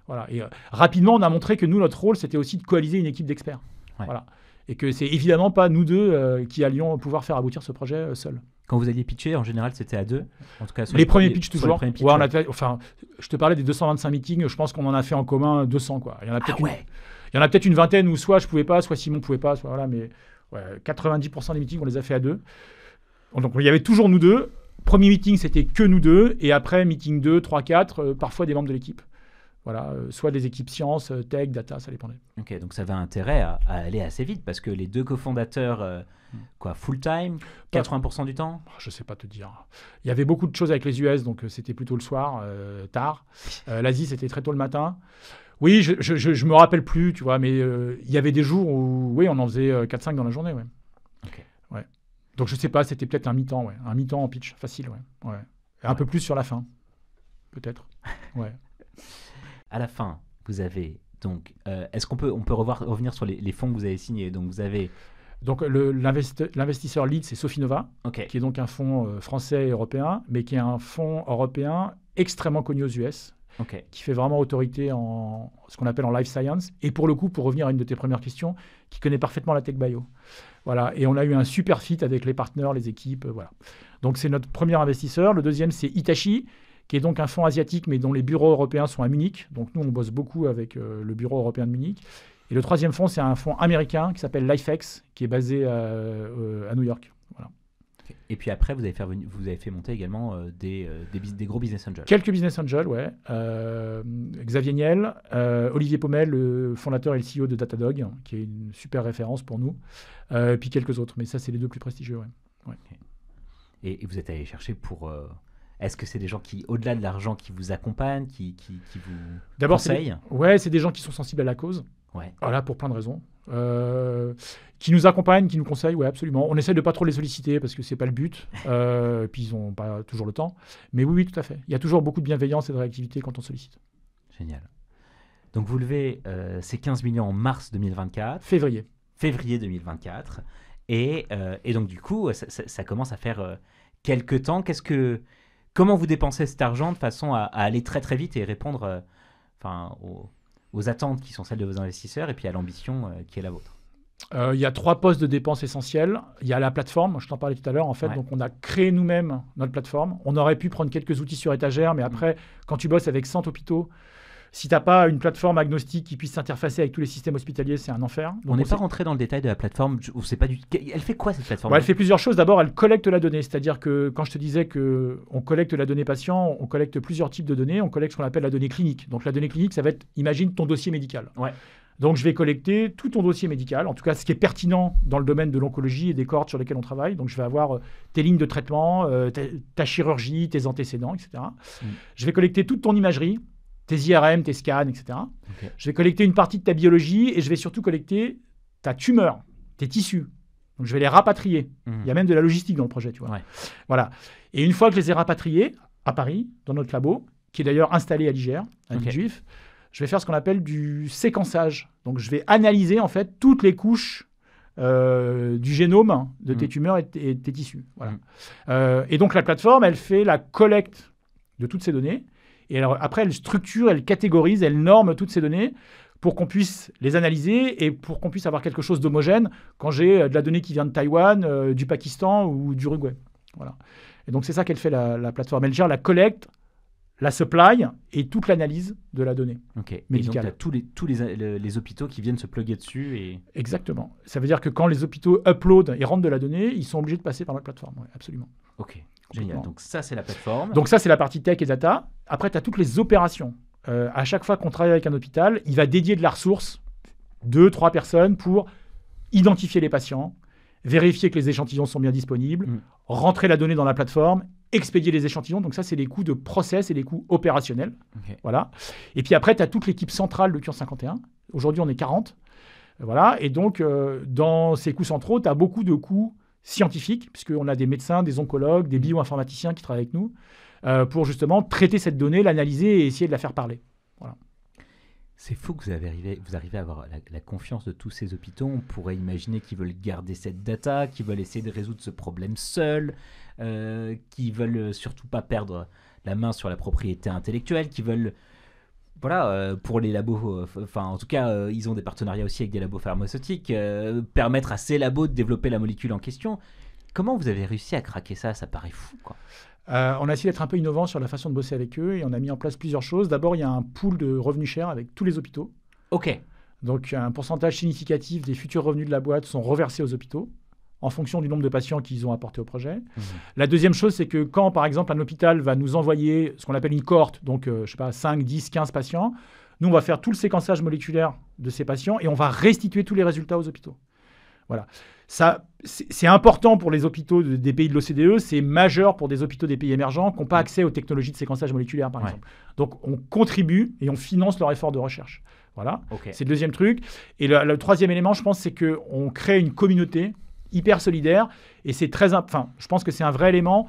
Voilà. Et rapidement, on a montré que nous, notre rôle, c'était aussi de coaliser une équipe d'experts. Voilà. Et que c'est évidemment pas nous deux qui allions pouvoir faire aboutir ce projet seuls. Quand vous alliez pitcher, en général, c'était à 2? En tout cas, les premiers pitchs, toujours. Je te parlais des 225 meetings, je pense qu'on en a fait en commun 200. Quoi. Il y en a peut-être une vingtaine où soit je pouvais pas, soit Simon pouvait pas. Voilà, mais 90% des meetings, on les a fait à 2. Donc, il y avait toujours nous deux. Premier meeting, c'était que nous deux. Et après, meeting 2, 3, 4, parfois des membres de l'équipe. Voilà, soit des équipes sciences, tech, data, ça dépendait. Ok, donc ça avait intérêt à aller assez vite parce que les 2 cofondateurs, full-time, 80% du temps? Je ne sais pas te dire. Il y avait beaucoup de choses avec les US, donc c'était plutôt le soir, tard. L'Asie, c'était très tôt le matin. Oui, je ne me rappelle plus, tu vois, mais il y avait des jours où, oui, on en faisait 4-5 dans la journée, ouais. Ouais. Donc je ne sais pas, c'était peut-être un mi-temps, un mi-temps en pitch, facile, ouais. Et un peu plus sur la fin, peut-être, ouais. À la fin, vous avez donc, est-ce qu'on peut revenir sur les fonds que vous avez signés? Donc vous avez l'investisseur lead, c'est Sofinnova, qui est donc un fonds français et européen, mais qui est un fonds européen extrêmement connu aux US, qui fait vraiment autorité en ce qu'on appelle en life science. Et pour le coup, pour revenir à une de tes premières questions, qui connaît parfaitement la tech bio. Voilà. Et on a eu un super fit avec les partenaires, les équipes. Voilà. Donc c'est notre premier investisseur. Le deuxième, c'est Hitachi, qui est donc un fonds asiatique, mais dont les bureaux européens sont à Munich. Donc nous, on bosse beaucoup avec le bureau européen de Munich. Et le troisième fonds, c'est un fonds américain qui s'appelle LifeX, qui est basé à New York. Voilà. Et puis après, vous avez fait monter également des gros business angels. Quelques business angels, ouais. Xavier Niel, Olivier Pommel, le fondateur et le CEO de Datadog, qui est une super référence pour nous. Puis quelques autres, mais ça, c'est les 2 plus prestigieux, ouais. Okay. Et vous êtes allé chercher pour... Est-ce que c'est des gens qui, au-delà de l'argent, qui vous accompagnent, qui vous conseillent? C'est des gens qui sont sensibles à la cause. Ouais. Voilà, pour plein de raisons. Qui nous accompagnent, qui nous conseillent, oui, absolument. On essaie de pas trop les solliciter parce que c'est pas le but. Puis ils n'ont pas toujours le temps. Mais oui, tout à fait. Il y a toujours beaucoup de bienveillance et de réactivité quand on sollicite. Génial. Donc vous levez ces 15 millions en mars 2024. Février 2024. Et donc du coup, ça commence à faire quelques temps. Comment vous dépensez cet argent de façon à aller très très vite et répondre aux attentes qui sont celles de vos investisseurs et puis à l'ambition qui est la vôtre? Il y a 3 postes de dépenses essentiels. Il y a la plateforme, je t'en parlais tout à l'heure en fait. Donc on a créé nous-mêmes notre plateforme. On aurait pu prendre quelques outils sur étagère, mais après, quand tu bosses avec 100 hôpitaux, si tu n'as pas une plateforme agnostique qui puisse s'interfacer avec tous les systèmes hospitaliers, c'est un enfer. Donc on n'est pas rentré dans le détail de la plateforme. Elle fait quoi cette plateforme? Elle fait plusieurs choses. D'abord, elle collecte la donnée. C'est-à-dire que quand je te disais qu'on collecte la donnée patient, on collecte plusieurs types de données. On collecte ce qu'on appelle la donnée clinique. Donc la donnée clinique, ça va être, imagine ton dossier médical. Donc je vais collecter tout ton dossier médical, en tout cas ce qui est pertinent dans le domaine de l'oncologie et des cohortes sur lesquelles on travaille. Donc je vais avoir tes lignes de traitement, ta chirurgie, tes antécédents, etc. Je vais collecter toute ton imagerie, tes IRM, tes scans, etc. Je vais collecter une partie de ta biologie et je vais surtout collecter ta tumeur, tes tissus, Donc, je vais les rapatrier. Mhm. Il y a même de la logistique dans le projet, tu vois. Ouais. Voilà. Et une fois que je les ai rapatriés à Paris, dans notre labo, qui est d'ailleurs installé à l'IGR, à Villejuif, je vais faire ce qu'on appelle du séquençage. Donc, je vais analyser en fait toutes les couches du génome de tes tumeurs et de tes tissus. Voilà. Et donc, la plateforme, elle fait la collecte de toutes ces données. Et alors, après, elle structure, elle catégorise, elle norme toutes ces données pour qu'on puisse les analyser et pour qu'on puisse avoir quelque chose d'homogène quand j'ai de la donnée qui vient de Taïwan, du Pakistan ou du Uruguay. Voilà. Et donc, c'est ça qu'elle fait, la plateforme. Elle gère la collecte, la supply et toute l'analyse de la donnée médicale. Et donc, tu as tous les hôpitaux qui viennent se plugger dessus. Exactement. Ça veut dire que quand les hôpitaux uploadent et rentrent de la donnée, ils sont obligés de passer par notre plateforme. Ouais, absolument. Ok, génial. Donc, ça, c'est la plateforme. Donc, ça, c'est la partie tech et data. Après, tu as toutes les opérations. À chaque fois qu'on travaille avec un hôpital, il va dédier de la ressource, 2-3 personnes, pour identifier les patients, vérifier que les échantillons sont bien disponibles, rentrer la donnée dans la plateforme, expédier les échantillons. Donc ça, c'est les coûts de process et les coûts opérationnels. Voilà. Et puis après, tu as toute l'équipe centrale de Cure51. Aujourd'hui, on est 40. Voilà. Et donc, dans ces coûts centraux, tu as beaucoup de coûts scientifiques, puisqu'on a des médecins, des oncologues, des bioinformaticiens qui travaillent avec nous, pour justement traiter cette donnée, l'analyser et essayer de la faire parler. Voilà. C'est fou que vous arrivez à avoir la confiance de tous ces hôpitaux. On pourrait imaginer qu'ils veulent garder cette data, qu'ils veulent essayer de résoudre ce problème seuls, qu'ils veulent surtout pas perdre la main sur la propriété intellectuelle, qu'ils veulent, pour les labos, en tout cas, ils ont des partenariats aussi avec des labos pharmaceutiques, permettre à ces labos de développer la molécule en question. Comment vous avez réussi à craquer ça? Ça paraît fou, quoi. On a essayé d'être un peu innovant sur la façon de bosser avec eux et on a mis en place plusieurs choses. D'abord, il y a un pool de revenus share avec tous les hôpitaux. Ok. Donc, un pourcentage significatif des futurs revenus de la boîte sont reversés aux hôpitaux en fonction du nombre de patients qu'ils ont apporté au projet. La deuxième chose, c'est que quand, par exemple, un hôpital va nous envoyer ce qu'on appelle une cohorte, donc, 5, 10, 15 patients, nous, on va faire tout le séquençage moléculaire de ces patients et on va restituer tous les résultats aux hôpitaux. Voilà. Ça, c'est important pour les hôpitaux des pays de l'OCDE, c'est majeur pour des hôpitaux des pays émergents qui n'ont pas accès aux technologies de séquençage moléculaire, par exemple. Donc, on contribue et on finance leur effort de recherche. Voilà, c'est le deuxième truc. Et le troisième élément, je pense, c'est qu'on crée une communauté hyper solidaire et c'est je pense que c'est un vrai élément,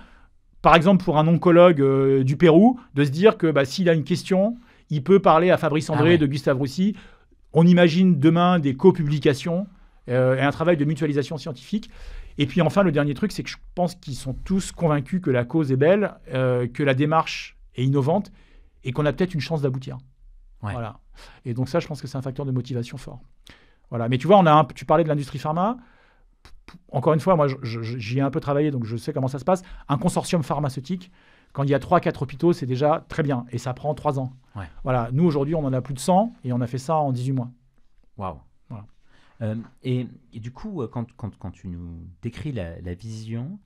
par exemple, pour un oncologue du Pérou, de se dire que s'il a une question, il peut parler à Fabrice André de Gustave Roussy. On imagine demain des co-publications et un travail de mutualisation scientifique. Et puis enfin, le dernier truc, c'est que je pense qu'ils sont tous convaincus que la cause est belle, que la démarche est innovante et qu'on a peut-être une chance d'aboutir. Voilà. Et donc ça, je pense que c'est un facteur de motivation fort. Voilà. Mais tu vois, tu parlais de l'industrie pharma. Encore une fois, moi, j'y ai un peu travaillé, donc je sais comment ça se passe. Un consortium pharmaceutique, quand il y a 3-4 hôpitaux, c'est déjà très bien. Et ça prend 3 ans. Voilà. Nous, aujourd'hui, on en a plus de 100 et on a fait ça en 18 mois. Waouh. Et du coup, quand tu nous décris la vision,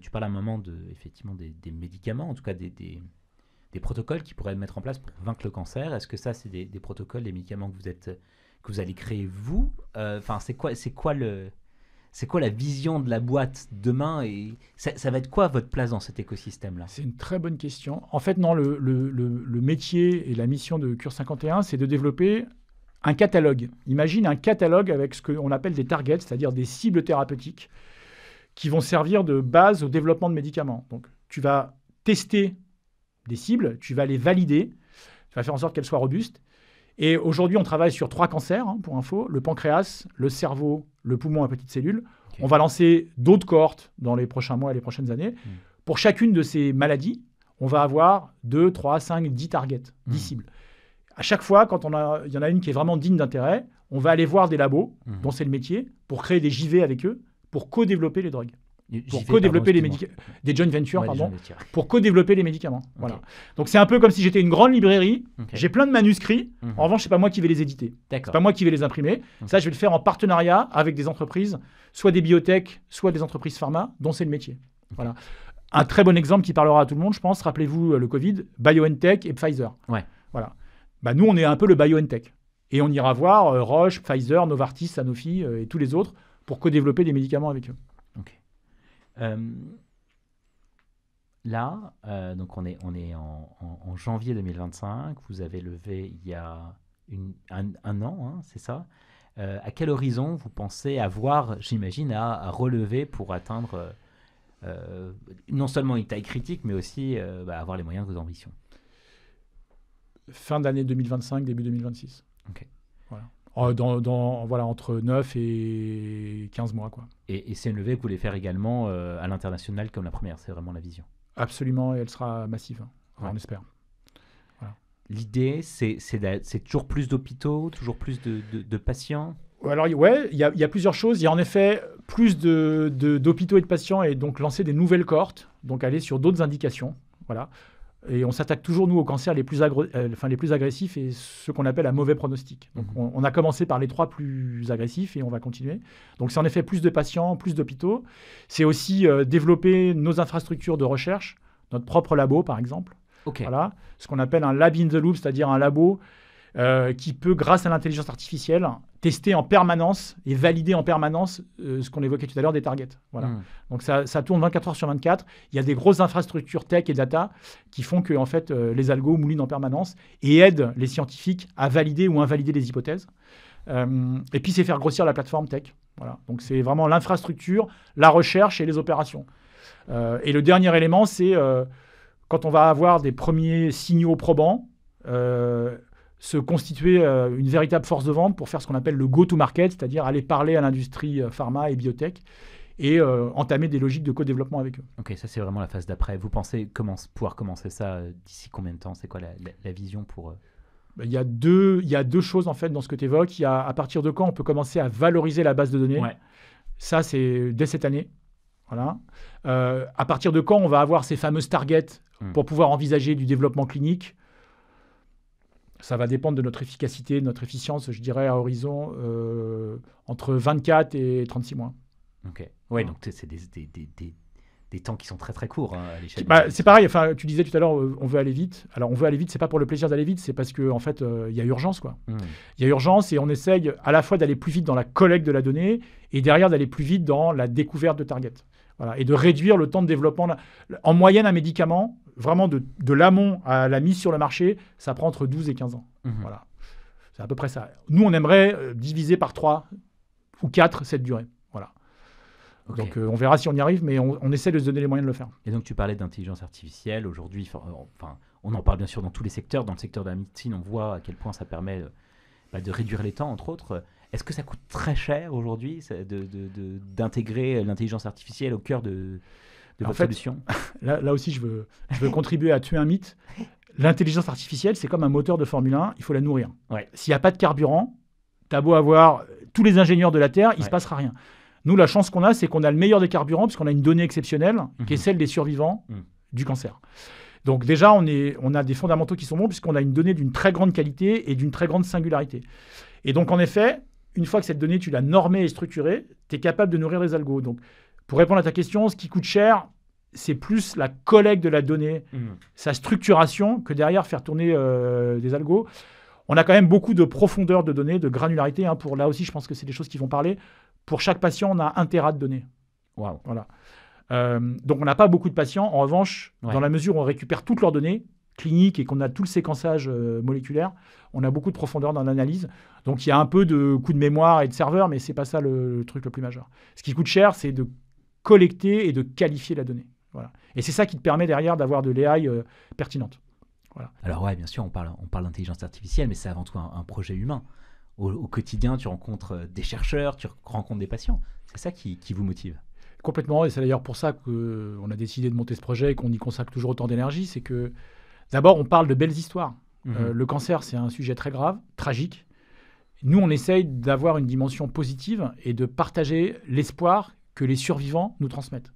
tu parles à un moment effectivement des médicaments, en tout cas des protocoles qui pourraient être mettre en place pour vaincre le cancer. Est-ce que ça, c'est des protocoles, des médicaments que vous allez créer vous? C'est quoi la vision de la boîte demain et ça va être quoi votre place dans cet écosystème-là? C'est une très bonne question. En fait, non, le métier et la mission de Cure51, c'est de développer un catalogue. Imagine un catalogue avec ce qu'on appelle des targets, c'est-à-dire des cibles thérapeutiques qui vont servir de base au développement de médicaments. Donc, tu vas tester des cibles, tu vas les valider, tu vas faire en sorte qu'elles soient robustes. Et aujourd'hui, on travaille sur 3 cancers, pour info, le pancréas, le cerveau, le poumon à petites cellules. On va lancer d'autres cohortes dans les prochains mois et les prochaines années. Pour chacune de ces maladies, on va avoir 2, 3, 5, 10 targets, 10 cibles. À chaque fois, quand il y en a une qui est vraiment digne d'intérêt, on va aller voir des labos, dont c'est le métier, pour créer des JV avec eux, pour co-développer les drogues. Pour co-développer les médicaments. Des joint ventures, pour co-développer les médicaments. Voilà. Donc c'est un peu comme si j'étais une grande librairie, j'ai plein de manuscrits, en revanche, c'est pas moi qui vais les éditer. C'est pas moi qui vais les imprimer. Ça, je vais le faire en partenariat avec des entreprises, soit des biotech, soit des entreprises pharma, dont c'est le métier. Voilà. Un très bon exemple qui parlera à tout le monde, je pense, rappelez-vous le Covid, BioNTech et Pfizer. Voilà. Nous, on est un peu le BioNTech. Et on ira voir Roche, Pfizer, Novartis, Sanofi et tous les autres pour co-développer des médicaments avec eux. Là, donc on est en janvier 2025. Vous avez levé il y a un an, c'est ça. À quel horizon vous pensez avoir, j'imagine, à relever pour atteindre non seulement une taille critique, mais aussi avoir les moyens de vos ambitions? Fin d'année 2025, début 2026. Ok. Voilà, entre 9 et 15 mois. Quoi. Et c'est une levée que vous voulez faire également à l'international comme la première, c'est vraiment la vision? Absolument, et elle sera massive, on espère. Voilà. L'idée, c'est toujours plus d'hôpitaux, toujours plus de patients? Alors, il y a plusieurs choses. Il y a en effet plus d'hôpitaux et de patients, et donc lancer des nouvelles cohortes, donc aller sur d'autres indications. Voilà. Et on s'attaque toujours, nous, aux cancers les plus agressifs et ceux qu'on appelle à mauvais pronostic. Donc, on a commencé par les 3 plus agressifs et on va continuer. Donc, c'est en effet plus de patients, plus d'hôpitaux. C'est aussi développer nos infrastructures de recherche, notre propre labo, par exemple. Okay. Voilà. Ce qu'on appelle un lab in the loop, c'est-à-dire un labo qui peut, grâce à l'intelligence artificielle, tester en permanence et valider en permanence ce qu'on évoquait tout à l'heure des targets. Voilà. Donc ça tourne 24 heures sur 24. Il y a des grosses infrastructures tech et data qui font que en fait, les algos moulinent en permanence et aident les scientifiques à valider ou invalider les hypothèses. Et puis c'est faire grossir la plateforme tech. Voilà. Donc c'est vraiment l'infrastructure, la recherche et les opérations. Et le dernier élément, c'est quand on va avoir des premiers signaux probants, se constituer une véritable force de vente pour faire ce qu'on appelle le go-to-market, c'est-à-dire aller parler à l'industrie pharma et biotech et entamer des logiques de co-développement avec eux. Ok, ça c'est vraiment la phase d'après. Vous pensez pouvoir commencer ça d'ici combien de temps? C'est quoi la vision pour... Il y a deux choses en fait dans ce que tu évoques. Il y a à partir de quand on peut commencer à valoriser la base de données. Ouais. Ça, c'est dès cette année. Voilà. À partir de quand on va avoir ces fameuses targets pour pouvoir envisager du développement clinique? Ça va dépendre de notre efficacité, de notre efficience, je dirais, à horizon entre 24 et 36 mois. Ok. Ouais, donc c'est des temps qui sont très très courts à l'échelle. C'est pareil, enfin, tu disais tout à l'heure, on veut aller vite. Alors, on veut aller vite, c'est pas pour le plaisir d'aller vite, c'est parce qu'en fait, il y a urgence, quoi. Il y a urgence et on essaye à la fois d'aller plus vite dans la collecte de la donnée et derrière d'aller plus vite dans la découverte de target. Voilà. Et de réduire le temps de développement. En moyenne, un médicament, vraiment de l'amont à la mise sur le marché, ça prend entre 12 et 15 ans. Voilà. C'est à peu près ça. Nous, on aimerait diviser par 3 ou 4 cette durée. Voilà. Okay. Donc, on verra si on y arrive, mais on essaie de se donner les moyens de le faire. Et donc, tu parlais d'intelligence artificielle. Aujourd'hui, on en parle bien sûr dans tous les secteurs. Dans le secteur de la médecine, on voit à quel point ça permet de réduire les temps, entre autres. Est-ce que ça coûte très cher aujourd'hui d'intégrer l'intelligence artificielle au cœur de votre solution? Là aussi, je veux contribuer à tuer un mythe. L'intelligence artificielle, c'est comme un moteur de Formule 1, il faut la nourrir. Ouais. S'il n'y a pas de carburant, tu as beau avoir tous les ingénieurs de la Terre, il ne se passera rien. Nous, la chance qu'on a, c'est qu'on a le meilleur des carburants, puisqu'on a une donnée exceptionnelle, qui est celle des survivants du cancer. Donc déjà, on a des fondamentaux qui sont bons, puisqu'on a une donnée d'une très grande qualité et d'une très grande singularité. Et donc, en effet, une fois que cette donnée, tu l'as normée et structurée, tu es capable de nourrir les algos. Donc, pour répondre à ta question, ce qui coûte cher, c'est plus la collecte de la donnée, sa structuration, que derrière faire tourner des algos. On a quand même beaucoup de profondeur de données, de granularité. Pour là aussi, je pense que c'est des choses qui vont parler. Pour chaque patient, on a 1 téra de données. Wow. Voilà. Donc, on n'a pas beaucoup de patients. En revanche, dans la mesure où on récupère toutes leurs données cliniques et qu'on a tout le séquençage moléculaire, on a beaucoup de profondeur dans l'analyse. Donc, il y a un peu de coût de mémoire et de serveur, mais ce n'est pas ça le truc le plus majeur. Ce qui coûte cher, c'est de collecter et de qualifier la donnée. Voilà. Et c'est ça qui te permet derrière d'avoir de l'AI pertinente. Voilà. Alors ouais, bien sûr, on parle d'intelligence artificielle, mais c'est avant tout un projet humain. Au quotidien, tu rencontres des chercheurs, tu rencontres des patients. C'est ça qui vous motive? Complètement, et c'est d'ailleurs pour ça qu'on a décidé de monter ce projet et qu'on y consacre toujours autant d'énergie. C'est que d'abord, on parle de belles histoires. Le cancer, c'est un sujet très grave, tragique. Nous, on essaye d'avoir une dimension positive et de partager l'espoir que les survivants nous transmettent.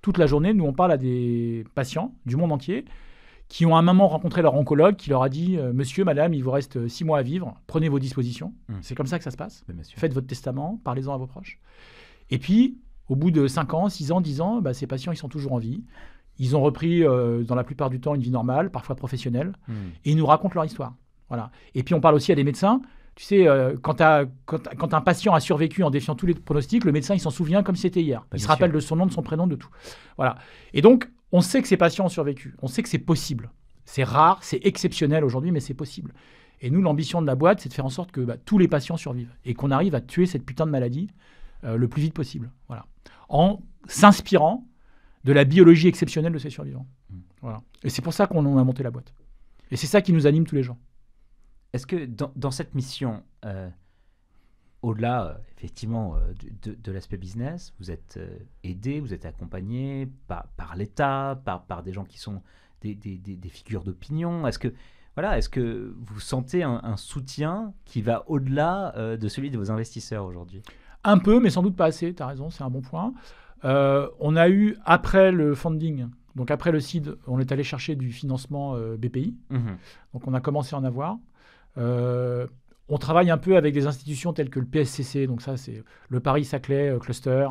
Toute la journée, nous, on parle à des patients du monde entier qui ont à un moment rencontré leur oncologue qui leur a dit « Monsieur, madame, il vous reste 6 mois à vivre, prenez vos dispositions. » C'est comme ça que ça se passe. Faites votre testament, parlez-en à vos proches. Et puis, au bout de 5 ans, 6 ans, 10 ans, ces patients, ils sont toujours en vie. Ils ont repris, dans la plupart du temps, une vie normale, parfois professionnelle, et ils nous racontent leur histoire. Voilà. Et puis, on parle aussi à des médecins. Tu sais, quand un patient a survécu en défiant tous les pronostics, le médecin, il s'en souvient comme si c'était hier. Il se rappelle de son nom, de son prénom, de tout. Voilà. Et donc, on sait que ces patients ont survécu. On sait que c'est possible. C'est rare, c'est exceptionnel aujourd'hui, mais c'est possible. Et nous, l'ambition de la boîte, c'est de faire en sorte que tous les patients survivent et qu'on arrive à tuer cette putain de maladie le plus vite possible. Voilà. En s'inspirant de la biologie exceptionnelle de ces survivants. Voilà. Et c'est pour ça qu'on a monté la boîte. Et c'est ça qui nous anime tous les jours. Est-ce que dans cette mission, au-delà effectivement de l'aspect business, vous êtes aidé, vous êtes accompagné par l'État, par des gens qui sont des figures d'opinion? Est-ce que vous sentez un soutien qui va au-delà de celui de vos investisseurs aujourd'hui? Un peu, mais sans doute pas assez, tu as raison, c'est un bon point. On a eu, après le funding, donc après le seed, on est allé chercher du financement BPI. Donc on a commencé à en avoir. On travaille un peu avec des institutions telles que le PSCC, donc ça c'est le Paris-Saclay Cluster.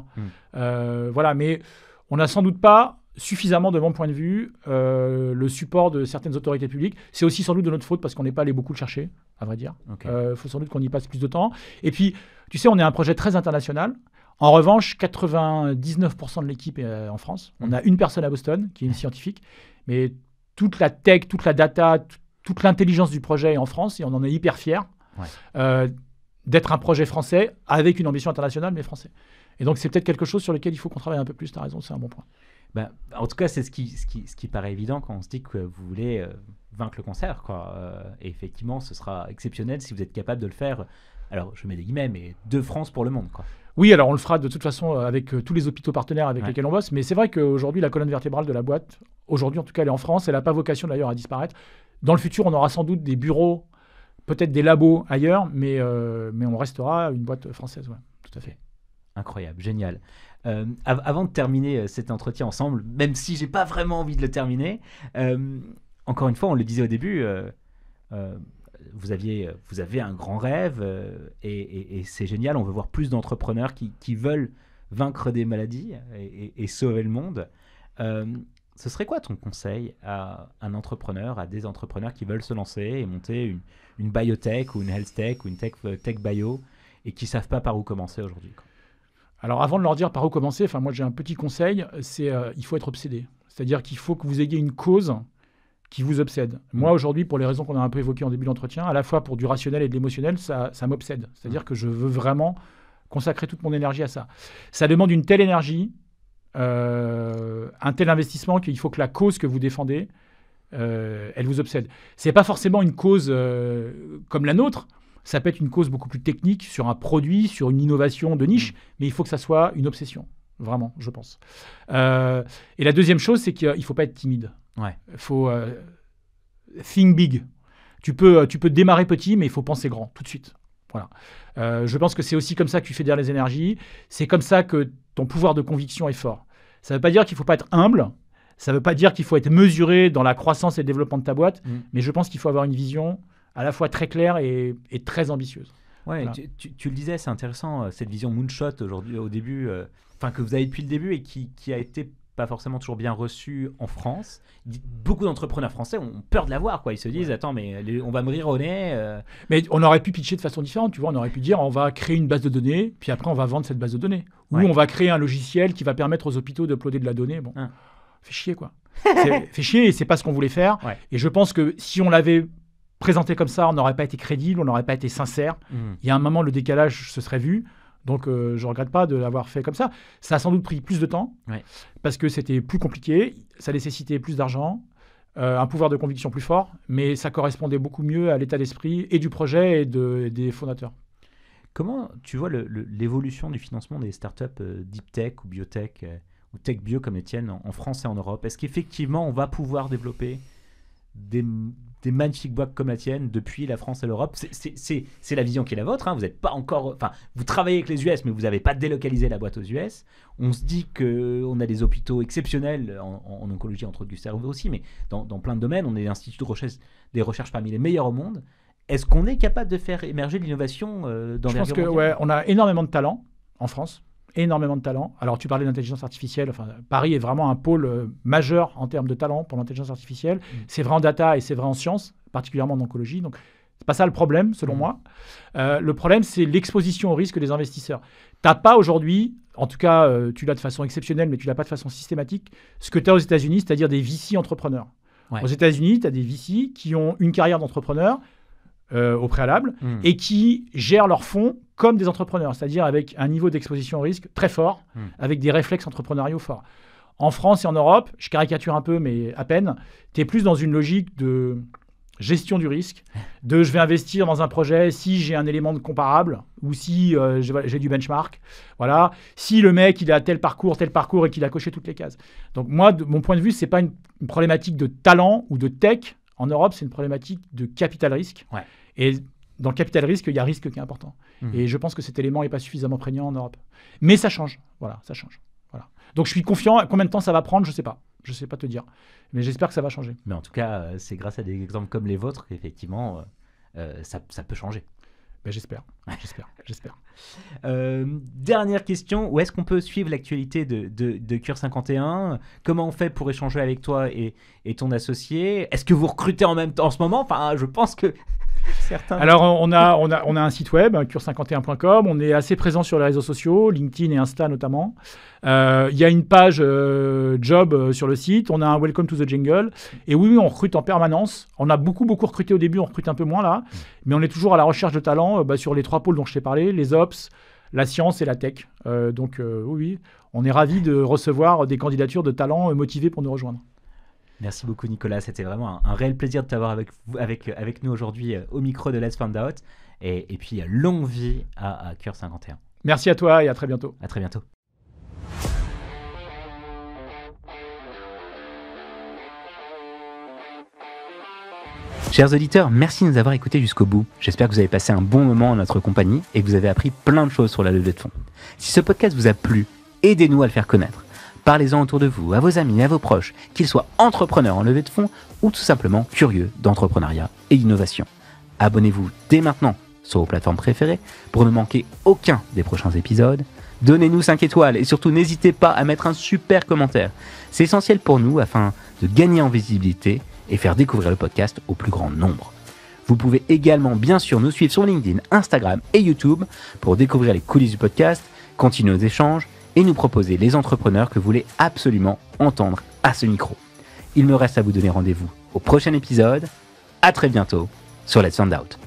Voilà, mais on n'a sans doute pas suffisamment, de mon point de vue, le support de certaines autorités publiques. C'est aussi sans doute de notre faute parce qu'on n'est pas allé beaucoup le chercher, à vrai dire. Il faut sans doute qu'on y passe plus de temps. Et puis, tu sais, on est un projet très international. En revanche, 99% de l'équipe est en France. On a une personne à Boston qui est une scientifique, mais toute la tech, toute la data, toute l'intelligence du projet est en France et on en est hyper fiers d'être un projet français avec une ambition internationale, mais français. Et donc, c'est peut-être quelque chose sur lequel il faut qu'on travaille un peu plus. Tu as raison, c'est un bon point. En tout cas, c'est ce qui paraît évident quand on se dit que vous voulez vaincre le cancer, quoi. Et effectivement, ce sera exceptionnel si vous êtes capable de le faire. Alors, je mets des guillemets, mais de France pour le monde, quoi. Oui, alors on le fera de toute façon avec tous les hôpitaux partenaires avec lesquels on bosse. Mais c'est vrai qu'aujourd'hui, la colonne vertébrale de la boîte, aujourd'hui en tout cas, elle est en France. Elle n'a pas vocation d'ailleurs à disparaître. Dans le futur, on aura sans doute des bureaux, peut-être des labos ailleurs, mais on restera une boîte française, ouais, tout à fait. Incroyable, génial. Avant de terminer cet entretien ensemble, même si j'ai pas vraiment envie de le terminer, encore une fois, on le disait au début, vous avez un grand rêve et c'est génial. On veut voir plus d'entrepreneurs qui veulent vaincre des maladies et sauver le monde. Ce serait quoi ton conseil à un entrepreneur, à des entrepreneurs qui veulent se lancer et monter une biotech ou une health tech ou une tech bio et qui savent pas par où commencer aujourd'hui, quoi? Alors avant de leur dire par où commencer, moi j'ai un petit conseil, c'est il faut être obsédé. C'est-à-dire qu'il faut que vous ayez une cause qui vous obsède. Moi aujourd'hui, pour les raisons qu'on a un peu évoquées en début d'entretien, à la fois pour du rationnel et de l'émotionnel, ça m'obsède. C'est-à-dire que je veux vraiment consacrer toute mon énergie à ça. Ça demande une telle énergie, un tel investissement qu'il faut que la cause que vous défendez, elle vous obsède. C'est pas forcément une cause comme la nôtre. Ça peut être une cause beaucoup plus technique sur un produit, sur une innovation de niche, mais il faut que ça soit une obsession, vraiment, je pense. Et la deuxième chose, c'est qu'il ne faut pas être timide. Il faut think big. Tu peux démarrer petit, mais il faut penser grand, tout de suite. Voilà. Je pense que c'est aussi comme ça que tu fédères les énergies. C'est comme ça que ton pouvoir de conviction est fort. Ça ne veut pas dire qu'il ne faut pas être humble. Ça ne veut pas dire qu'il faut être mesuré dans la croissance et le développement de ta boîte. Mais je pense qu'il faut avoir une vision à la fois très claire et très ambitieuse. Ouais, voilà. Tu le disais, c'est intéressant, cette vision moonshot aujourd'hui, au début, que vous avez depuis le début et qui a été pas forcément toujours bien reçue en France. Beaucoup d'entrepreneurs français ont peur de l'avoir, quoi. Ils se disent, attends, mais on va me rire au nez. Mais on aurait pu pitcher de façon différente, tu vois. On aurait pu dire, on va créer une base de données, puis après on va vendre cette base de données. Ou on va créer un logiciel qui va permettre aux hôpitaux d'uploader de la donnée. Bon, fait chier, quoi. Fait chier et c'est pas ce qu'on voulait faire. Et je pense que si on l'avait présenté comme ça, on n'aurait pas été crédible, on n'aurait pas été sincère. Il y a un moment, le décalage se serait vu. Donc, je ne regrette pas de l'avoir fait comme ça. Ça a sans doute pris plus de temps parce que c'était plus compliqué. Ça nécessitait plus d'argent, un pouvoir de conviction plus fort, mais ça correspondait beaucoup mieux à l'état d'esprit et du projet et des fondateurs. Comment tu vois l'évolution du financement des startups deep tech ou biotech ou tech bio comme les tiennes en France et en Europe? Est-ce qu'effectivement, on va pouvoir développer des magnifiques boîtes comme la tienne depuis la France et l'Europe? C'est la vision qui est la vôtre, hein. Vous n'êtes pas encore, vous travaillez avec les US, mais vous n'avez pas délocalisé la boîte aux US. On se dit qu'on a des hôpitaux exceptionnels en oncologie, entre autres du cerveau aussi, mais dans plein de domaines, on est l'institut des recherches parmi les meilleurs au monde. Est-ce qu'on est capable de faire émerger de l'innovation dans Je pense que on a énormément de talent en France. Énormément de talent. Alors, tu parlais d'intelligence artificielle. Paris est vraiment un pôle majeur en termes de talent pour l'intelligence artificielle. C'est vrai en data et c'est vrai en sciences, particulièrement en oncologie. Donc, c'est pas ça le problème, selon moi. Le problème, c'est l'exposition au risque des investisseurs. Tu n'as pas aujourd'hui, en tout cas, tu l'as de façon exceptionnelle, mais tu l'as pas de façon systématique, ce que tu as aux États-Unis, c'est-à-dire des VC entrepreneurs. Aux États-Unis, tu as des VC qui ont une carrière d'entrepreneur, au préalable et qui gèrent leurs fonds comme des entrepreneurs, c'est-à-dire avec un niveau d'exposition au risque très fort, avec des réflexes entrepreneuriaux forts. En France et en Europe, je caricature un peu, mais à peine, tu es plus dans une logique de gestion du risque, de je vais investir dans un projet si j'ai un élément de comparable ou si j'ai du benchmark. Voilà. Si le mec il a tel parcours et qu'il a coché toutes les cases. Donc moi, de mon point de vue, c'est pas une problématique de talent ou de tech. En Europe, c'est une problématique de capital risque. Ouais. Et dans le capital risque, il y a risque qui est important. Et je pense que cet élément n'est pas suffisamment prégnant en Europe. Mais ça change. Voilà, ça change. Voilà. Donc je suis confiant. Combien de temps ça va prendre, je ne sais pas. Je ne sais pas te dire. Mais j'espère que ça va changer. Mais en tout cas, c'est grâce à des exemples comme les vôtres qu'effectivement, ça peut changer. Ben, j'espère. Dernière question, où est-ce qu'on peut suivre l'actualité de Cure 51 ? Comment on fait pour échanger avec toi et ton associé ? Est-ce que vous recrutez en même temps en ce moment ? Enfin, je pense que certains... Alors, on a un site web, cure51.com. On est assez présent sur les réseaux sociaux, LinkedIn et Insta notamment. Il y a une page job sur le site. On a un Welcome to the Jungle. Et oui, on recrute en permanence. On a beaucoup recruté au début. On recrute un peu moins là. Mais on est toujours à la recherche de talents sur les 3 pôles dont je t'ai parlé, les ops, la science et la tech. Donc oui, on est ravis de recevoir des candidatures de talents motivés pour nous rejoindre. Merci beaucoup Nicolas, c'était vraiment un réel plaisir de t'avoir avec nous aujourd'hui au micro de Let's Find Out. Et puis longue vie à Cure 51. Merci à toi et à très bientôt. À très bientôt. Chers auditeurs, merci de nous avoir écoutés jusqu'au bout. J'espère que vous avez passé un bon moment en notre compagnie et que vous avez appris plein de choses sur la levée de fonds. Si ce podcast vous a plu, aidez-nous à le faire connaître. Parlez-en autour de vous, à vos amis, à vos proches, qu'ils soient entrepreneurs en levée de fonds ou tout simplement curieux d'entrepreneuriat et d'innovation. Abonnez-vous dès maintenant sur vos plateformes préférées pour ne manquer aucun des prochains épisodes. Donnez-nous 5 étoiles et surtout n'hésitez pas à mettre un super commentaire. C'est essentiel pour nous afin de gagner en visibilité et faire découvrir le podcast au plus grand nombre. Vous pouvez également bien sûr nous suivre sur LinkedIn, Instagram et YouTube pour découvrir les coulisses du podcast, continuer nos échanges et nous proposer les entrepreneurs que vous voulez absolument entendre à ce micro. Il me reste à vous donner rendez-vous au prochain épisode. À très bientôt sur Let's Find Out.